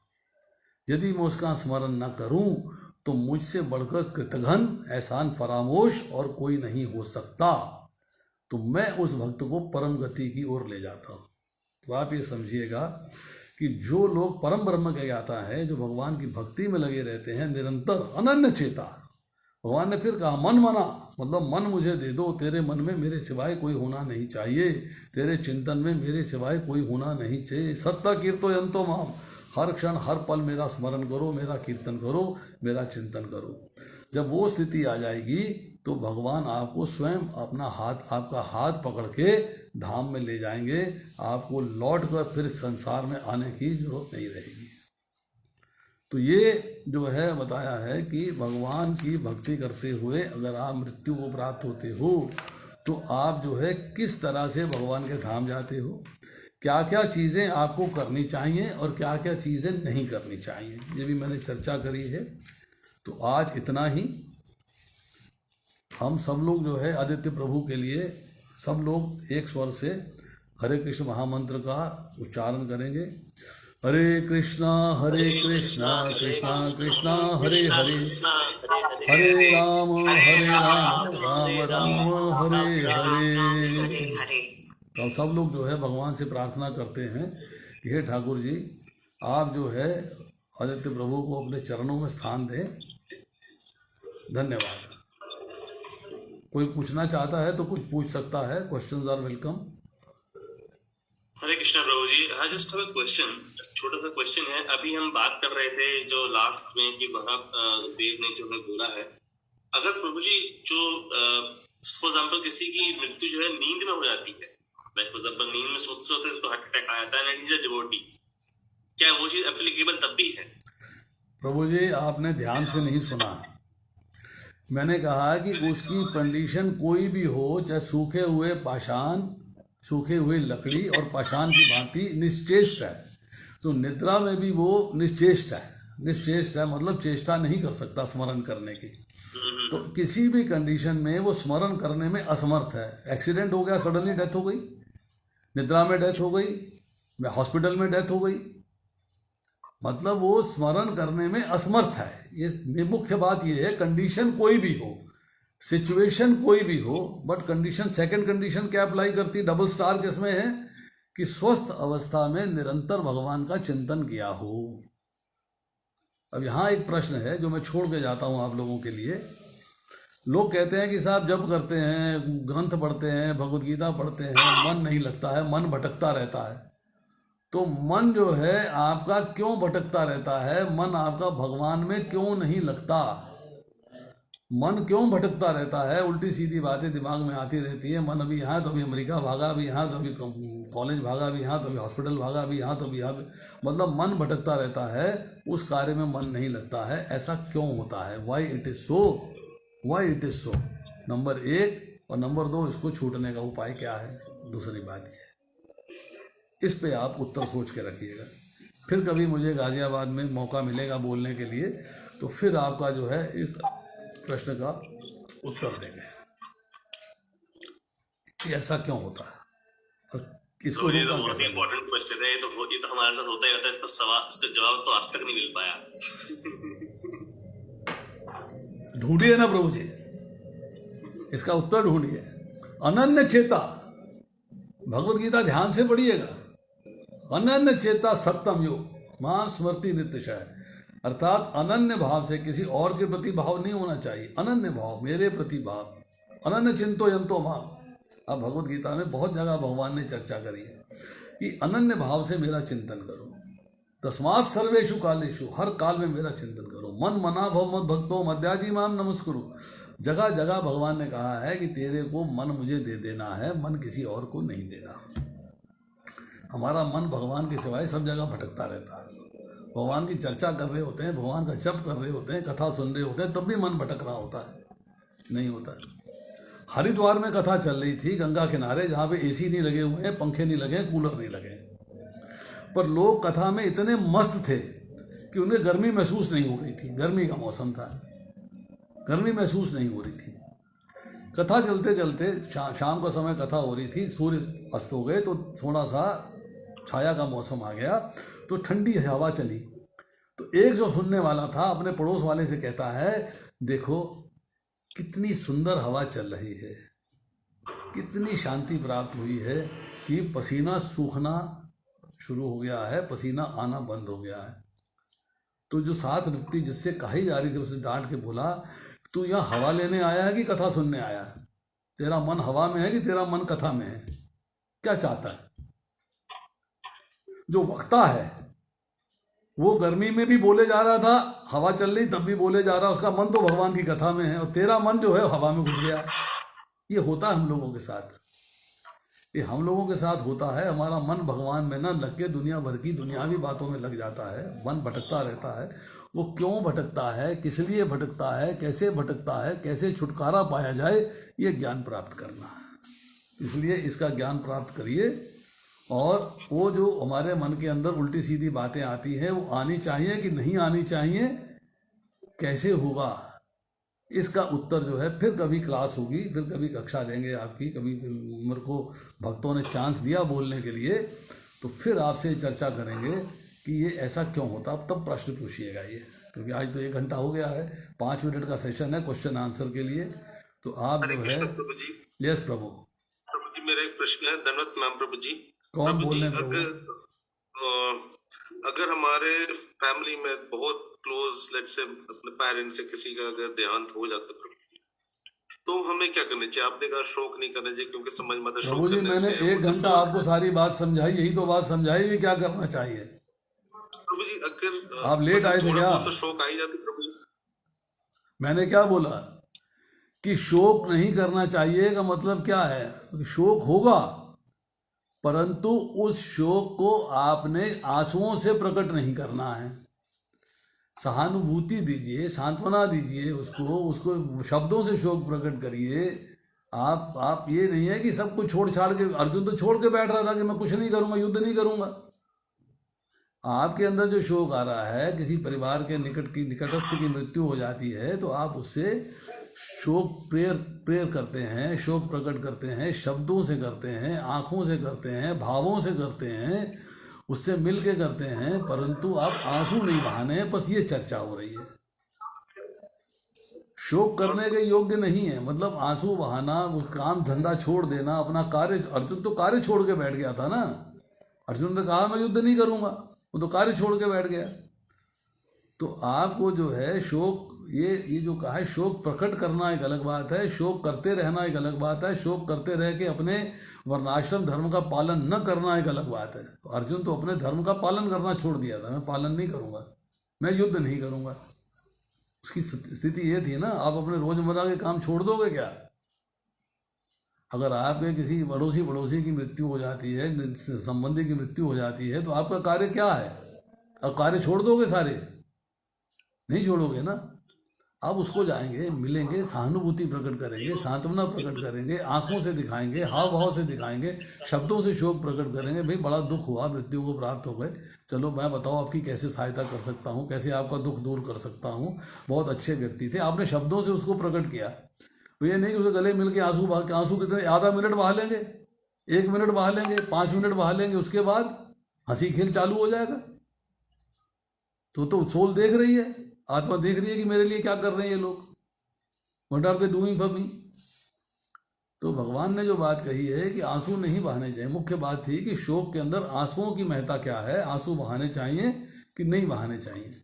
यदि मैं उसका स्मरण न करूँ तो मुझसे बढ़कर कृतघ्न एहसान फरामोश और कोई नहीं हो सकता। तो मैं उस भक्त को परम गति की ओर ले जाता हूँ। तो आप ये समझिएगा कि जो लोग परम ब्रह्म कह जाता है, जो भगवान की भक्ति में लगे रहते हैं निरंतर अनन्य चेता, भगवान ने फिर कहा मन मना, मतलब मन मुझे दे दो, तेरे मन में मेरे सिवाय कोई होना नहीं चाहिए, तेरे चिंतन में मेरे सिवाय कोई होना नहीं चाहिए। सत्ता कीर्तयन्तो माम, हर क्षण हर पल मेरा स्मरण करो, मेरा कीर्तन करो, मेरा चिंतन करो। जब वो स्थिति आ जाएगी तो भगवान आपको स्वयं अपना हाथ, आपका हाथ पकड़ के धाम में ले जाएंगे। आपको लौट कर फिर संसार में आने की जरूरत नहीं रहेगी। तो ये जो है बताया है कि भगवान की भक्ति करते हुए अगर आप मृत्यु को प्राप्त होते हो तो आप जो है किस तरह से भगवान के धाम जाते हो, क्या क्या चीज़ें आपको करनी चाहिए और क्या क्या चीज़ें नहीं करनी चाहिए, ये भी मैंने चर्चा करी है। तो आज इतना ही। हम सब लोग जो है आदित्य प्रभु के लिए सब लोग एक स्वर से हरे कृष्ण महामंत्र का उच्चारण करेंगे। हरे कृष्णा कृष्णा कृष्णा हरे हरे, हरे राम राम राम हरे हरे। तो सब लोग जो है भगवान से प्रार्थना करते हैं कि हे ठाकुर जी, आप जो है आदित्य प्रभु को अपने चरणों में स्थान दें। धन्यवाद। कोई पूछना चाहता है तो कुछ पूछ सकता है। Questions are welcome.
Hare Krishna प्रभु जी, I just have a question, छोटा सा क्वेश्चन है। अभी हम बात कर रहे थे जो लास्ट में कि वहाँ देव ने जो हमें बोला है, अगर प्रभु जी जो फॉर एग्जांपल किसी की मृत्यु जो है नींद में हो जाती है, लाइक फॉर एग्जांपल नींद में सोते सोते उसको हार्ट अटैक आ जाता है and he is a devotee, क्या वो चीज एप्लीकेबल तब भी है?
प्रभु जी आपने ध्यान से नहीं सुना। मैंने कहा कि उसकी कंडीशन कोई भी हो, चाहे सूखे हुए पाषाण, सूखे हुए लकड़ी और पाषाण की भांति निश्चेष्ट है, तो निद्रा में भी वो निश्चेष्ट है। निश्चेष्ट है मतलब चेष्टा नहीं कर सकता स्मरण करने की। तो किसी भी कंडीशन में वो स्मरण करने में असमर्थ है। एक्सीडेंट हो गया, सडनली डेथ हो गई, निद्रा में डेथ हो गई, हॉस्पिटल में डेथ हो गई, मतलब वो स्मरण करने में असमर्थ है। ये मुख्य बात ये है। कंडीशन कोई भी हो, सिचुएशन कोई भी हो, बट कंडीशन, सेकंड कंडीशन क्या अप्लाई करती, डबल स्टार किसमें है कि स्वस्थ अवस्था में निरंतर भगवान का चिंतन किया हो। अब यहाँ एक प्रश्न है जो मैं छोड़ के जाता हूँ आप लोगों के लिए। लोग कहते हैं कि साहब जब करते हैं, ग्रंथ पढ़ते हैं, भगवद गीता पढ़ते हैं, मन नहीं लगता है, मन भटकता रहता है। तो मन जो है आपका क्यों भटकता रहता है, मन आपका भगवान में क्यों नहीं लगता, मन क्यों भटकता रहता है? उल्टी सीधी बातें दिमाग में आती रहती है। मन अभी यहाँ तो अभी अमेरिका भागा, अभी यहाँ तो अभी कॉलेज भागा, अभी यहाँ तो अभी हॉस्पिटल भागा, अभी यहाँ तो अभी यहाँ, मतलब मन भटकता रहता है, उस कार्य में मन नहीं लगता है। ऐसा क्यों होता है? Why it is so, why it is so, number 1। और नंबर 2, इसको छूटने का उपाय क्या है? दूसरी बात ये है, इस पे आप उत्तर सोच के रखिएगा। फिर कभी मुझे गाजियाबाद में मौका मिलेगा बोलने के लिए, तो फिर आपका जो है इस प्रश्न का उत्तर देंगे कि ऐसा क्यों होता है और किसको
ये तो
रोका
बहुत ही
कैसे।
इंपॉर्टेंट क्वेश्चन है। ये तो हमारे साथ होता ही रहता है। इसका जवाब तो आज तक नहीं मिल पाया।
ढूंढिए ना प्रभु जी। इसका उत्तर ढूंढिए। अनन्य चेता, भगवत गीता ध्यान से पढ़िएगा। अनन्य चेता सत्यम यो मां स्मृति नित्यशय, अर्थात अनन्य भाव से, किसी और के प्रति भाव नहीं होना चाहिए, अनन्य भाव, मेरे प्रति भाव। अनन्य चिंतो यंतो मां, अब भगवत गीता में बहुत जगह भगवान ने चर्चा करी है कि अनन्य भाव से मेरा चिंतन करो। तस्मात् सर्वेषु कालेषु, हर काल में मेरा चिंतन करो। मन मना भव मद भक्तो मद्याजी माम नमस्कुरु, जगह जगह भगवान ने कहा है कि तेरे को मन मुझे दे देना है, मन किसी और को नहीं देना। हमारा मन भगवान के सिवाय सब जगह भटकता रहता है। भगवान की चर्चा कर रहे होते हैं, भगवान का जप कर रहे होते हैं, कथा सुन रहे होते हैं, तब भी मन भटक रहा होता है, नहीं होता है। हरिद्वार में कथा चल रही थी गंगा किनारे, जहाँ पे एसी नहीं लगे हुए हैं, पंखे नहीं लगे, कूलर नहीं लगे, पर लोग कथा में इतने मस्त थे कि उन्हें गर्मी महसूस नहीं हो रही थी। गर्मी का मौसम था, गर्मी महसूस नहीं हो रही थी। कथा चलते चलते शाम का समय कथा हो रही थी, सूर्य अस्त हो गए, तो थोड़ा सा छाया का मौसम आ गया, तो ठंडी हवा चली। तो एक जो सुनने वाला था अपने पड़ोस वाले से कहता है, देखो कितनी सुंदर हवा चल रही है, कितनी शांति प्राप्त हुई है कि पसीना सूखना शुरू हो गया है, पसीना आना बंद हो गया है। तो जो साथ व्यक्ति जिससे कही जा रही थी उसने डांट के बोला, तू यहाँ हवा लेने आया है कि कथा सुनने आया है? तेरा मन हवा में है कि तेरा मन कथा में है? क्या चाहता है? जो वक्ता है वो गर्मी में भी बोले जा रहा था, हवा चल रही तब भी बोले जा रहा, उसका मन तो भगवान की कथा में है, और तेरा मन जो है हवा में घुस गया। ये होता है हम लोगों के साथ, ये हम लोगों के साथ होता है। हमारा मन भगवान में न लग के दुनिया भर की दुनियावी बातों में लग जाता है, मन भटकता रहता है। वो क्यों भटकता है, किस लिए भटकता है, कैसे भटकता है, कैसे छुटकारा पाया जाए, ये ज्ञान प्राप्त करना है। इसलिए इसका ज्ञान प्राप्त करिए, और वो जो हमारे मन के अंदर उल्टी सीधी बातें आती हैं वो आनी चाहिए कि नहीं आनी चाहिए, कैसे होगा, इसका उत्तर जो है फिर कभी क्लास होगी, फिर कभी कक्षा लेंगे आपकी, कभी मेरे को भक्तों ने चांस दिया बोलने के लिए, तो फिर आपसे चर्चा करेंगे कि ये ऐसा क्यों होता। अब तब प्रश्न पूछिएगा ये, क्योंकि आज तो 1 घंटा हो गया है, 5 मिनट का सेशन है क्वेश्चन आंसर के लिए। तो आप जो है, यस प्रभु।
प्रभु जी मेरा एक प्रश्न है, धन्यवाद मैम। प्रभु जी,
कौन बोल रहे हैं
प्रभु? अगर हमारे फैमिली में बहुत क्लोज, लेट्स से अपने पेरेंट्स से किसी का अगर देहांत हो जाता है, तो हमें क्या करना चाहिए? आपने कहा शोक नहीं करना चाहिए, क्योंकि समझ में आता है
प्रभु जी, मैंने 1 घंटा आपको सारी बात समझाई, यही तो बात समझाई कि क्या करना चाहिए।
प्रभु जी अगर
आप लेट आए थे क्या?
तो शोक आ ही जाती प्रभु जी।
मैंने क्या बोला कि शोक नहीं करना चाहिए का मतलब क्या है? शोक होगा, परंतु उस शोक को आपने आंसुओं से प्रकट नहीं करना है। सहानुभूति दीजिए, सांत्वना दीजिए उसको शब्दों से शोक प्रकट करिए। आप ये नहीं है कि सब कुछ छोड़ छाड़ के, अर्जुन तो छोड़ के बैठ रहा था कि मैं कुछ नहीं करूंगा, युद्ध नहीं करूंगा। आपके अंदर जो शोक आ रहा है, किसी परिवार के निकटस्थ की मृत्यु हो जाती है, तो आप उससे शोक प्रेयर करते हैं, शोक प्रकट करते हैं, शब्दों से करते हैं, आंखों से करते हैं, भावों से करते हैं, उससे मिल के करते हैं, परंतु आप आंसू नहीं बहाने। बस ये चर्चा हो रही है। शोक करने के योग्य नहीं है, मतलब आंसू बहाना, वो काम धंधा छोड़ देना, अपना कार्य। अर्जुन तो कार्य छोड़ के बैठ गया था ना। अर्जुन ने कहा मैं युद्ध नहीं करूंगा, वो तो कार्य छोड़ के बैठ गया। तो आपको जो है शोक, ये जो कहा है, शोक प्रकट करना एक अलग बात है, शोक करते रहना एक अलग बात है, शोक करते रह के अपने वर्णाश्रम धर्म का पालन न करना एक अलग बात है। तो अर्जुन तो अपने धर्म का पालन करना छोड़ दिया था, मैं पालन नहीं करूंगा, मैं युद्ध नहीं करूंगा। उसकी स्थिति ये थी ना। आप अपने रोजमर्रा के काम छोड़ दोगे क्या? अगर आपके किसी पड़ोसी की मृत्यु हो जाती है, संबंधी की मृत्यु हो जाती है, तो आपका कार्य क्या है? अब कार्य छोड़ दोगे सारे? नहीं छोड़ोगे ना। अब उसको जाएंगे, मिलेंगे, सहानुभूति प्रकट करेंगे, सांत्वना प्रकट करेंगे, आंखों से दिखाएंगे, हाव भाव से दिखाएंगे, शब्दों से शोक प्रकट करेंगे। भाई बड़ा दुख हुआ, मृत्यु को प्राप्त हो गए, चलो मैं बताओ आपकी कैसे सहायता कर सकता हूँ, कैसे आपका दुख दूर कर सकता हूँ। बहुत अच्छे व्यक्ति थे, आपने शब्दों से उसको प्रकट किया। तो ये नहीं कि उसे गले मिल के आंसू कितने, आधा मिनट बहा लेंगे, 1 मिनट बहा लेंगे, 5 मिनट बहा लेंगे, उसके बाद हंसी खेल चालू हो जाएगा। तो सोल देख रही है, आत्मा देख रही है कि मेरे लिए क्या कर रहे हैं ये लोग, what are they doing for me. तो भगवान ने जो बात कही है कि आंसू नहीं बहाने चाहिए, मुख्य बात थी कि शोक के अंदर आंसुओं की महत्ता क्या है, आंसू बहाने चाहिए कि नहीं बहाने चाहिए।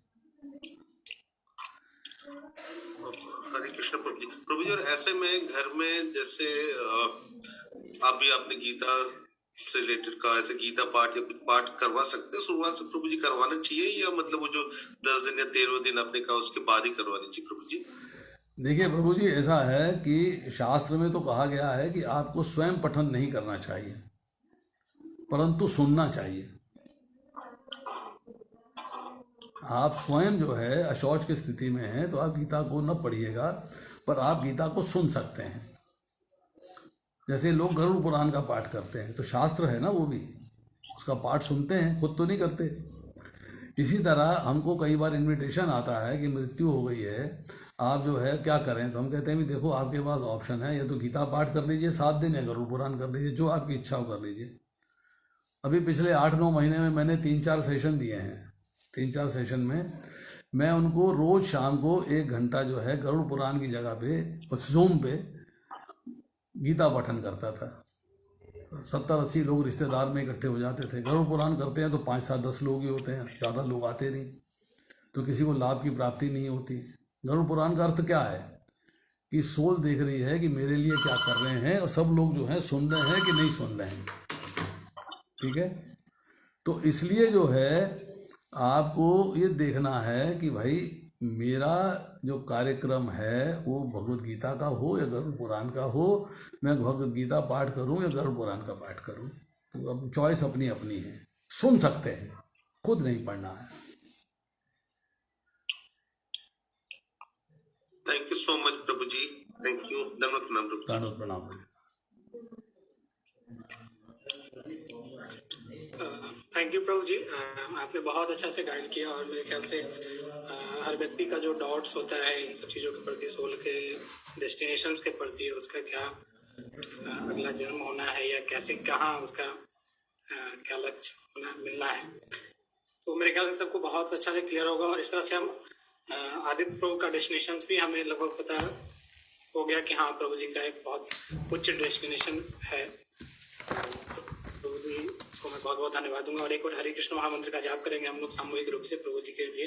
हरे कृष्ण प्रभु जी। प्रभु जी, और ऐसे में घर में जैसे आपने गीता से रिलेटेड कहा, ऐसे गीता पाठ या कुछ पाठ करवा सकते हैं शुरुआत से प्रभु जी, करवाना चाहिए या मतलब वो जो 10 दिन या 13वें दिन आपने कहा उसके बाद ही करवानी चाहिए प्रभु जी?
देखिए प्रभु जी, ऐसा है कि शास्त्र में तो कहा गया है कि आपको स्वयं पठन नहीं करना चाहिए, परंतु सुनना चाहिए। आप स्वयं जो है अशौच की स्थिति में हैं तो आप गीता को न पढ़िएगा, पर आप गीता को सुन सकते हैं। जैसे लोग गरुड़ पुराण का पाठ करते हैं, तो शास्त्र है ना, वो भी उसका पाठ सुनते हैं, खुद तो नहीं करते। इसी तरह हमको कई बार इनविटेशन आता है कि मृत्यु हो गई है, आप जो है क्या करें, तो हम कहते हैं भी देखो आपके पास ऑप्शन है, या तो गीता पाठ कर लीजिए 7 दिन, या गरुड़ पुराण कर लीजिए, जो आपकी इच्छा हो कर लीजिए। अभी पिछले 8-9 महीने में मैंने 3-4 सेशन दिए हैं। 3-4 सेशन में मैं उनको रोज शाम को 1 घंटा जो है गरुड़ पुराण की जगह पे जूम पे गीता पठन करता था। 70-80 लोग रिश्तेदार में इकट्ठे हो जाते थे। गरुड़ पुराण करते हैं तो 5-7-10 लोग ही होते हैं, ज़्यादा लोग आते नहीं, तो किसी को लाभ की प्राप्ति नहीं होती। गरुड़ पुराण का अर्थ क्या है कि सोल देख रही है कि मेरे लिए क्या कर रहे हैं, और सब लोग जो हैं सुन रहे हैं कि नहीं सुन रहे हैं। ठीक है, तो इसलिए जो है आपको ये देखना है कि भाई मेरा जो कार्यक्रम है वो भगवत गीता का हो या गरुड़ पुराण का हो, मैं भगवत गीता पाठ करूं या गरुड़ पुराण का पाठ करूं, तो अब चॉइस अपनी अपनी है। सुन सकते हैं, खुद नहीं पढ़ना है।
थैंक यू सो मच प्रभु जी, थैंक यू। धन्यवाद प्रणाम प्रभु जी।
धन्यवाद प्रणाम।
थैंक यू प्रभु जी, आपने बहुत अच्छा से गाइड किया, और मेरे ख्याल से हर व्यक्ति का जो डाउट्स होता है इन सब चीज़ों के प्रति, सोल के डेस्टिनेशंस के प्रति, उसका क्या अगला जन्म होना है या कैसे कहाँ उसका क्या लक्ष्य होना मिलना है, तो मेरे ख्याल से सबको बहुत अच्छा से क्लियर होगा। और इस तरह से हम आदित्य प्रभु का डेस्टिनेशंस भी हमें लगभग पता हो गया कि हाँ प्रभु जी का एक बहुत उच्च डेस्टिनेशन है। प्रभु जी को मैं बहुत बहुत धन्यवाद दूंगा। और एक और हरे कृष्ण महामंत्र का जाप करेंगे हम लोग सामूहिक रूप से प्रभु जी के लिए।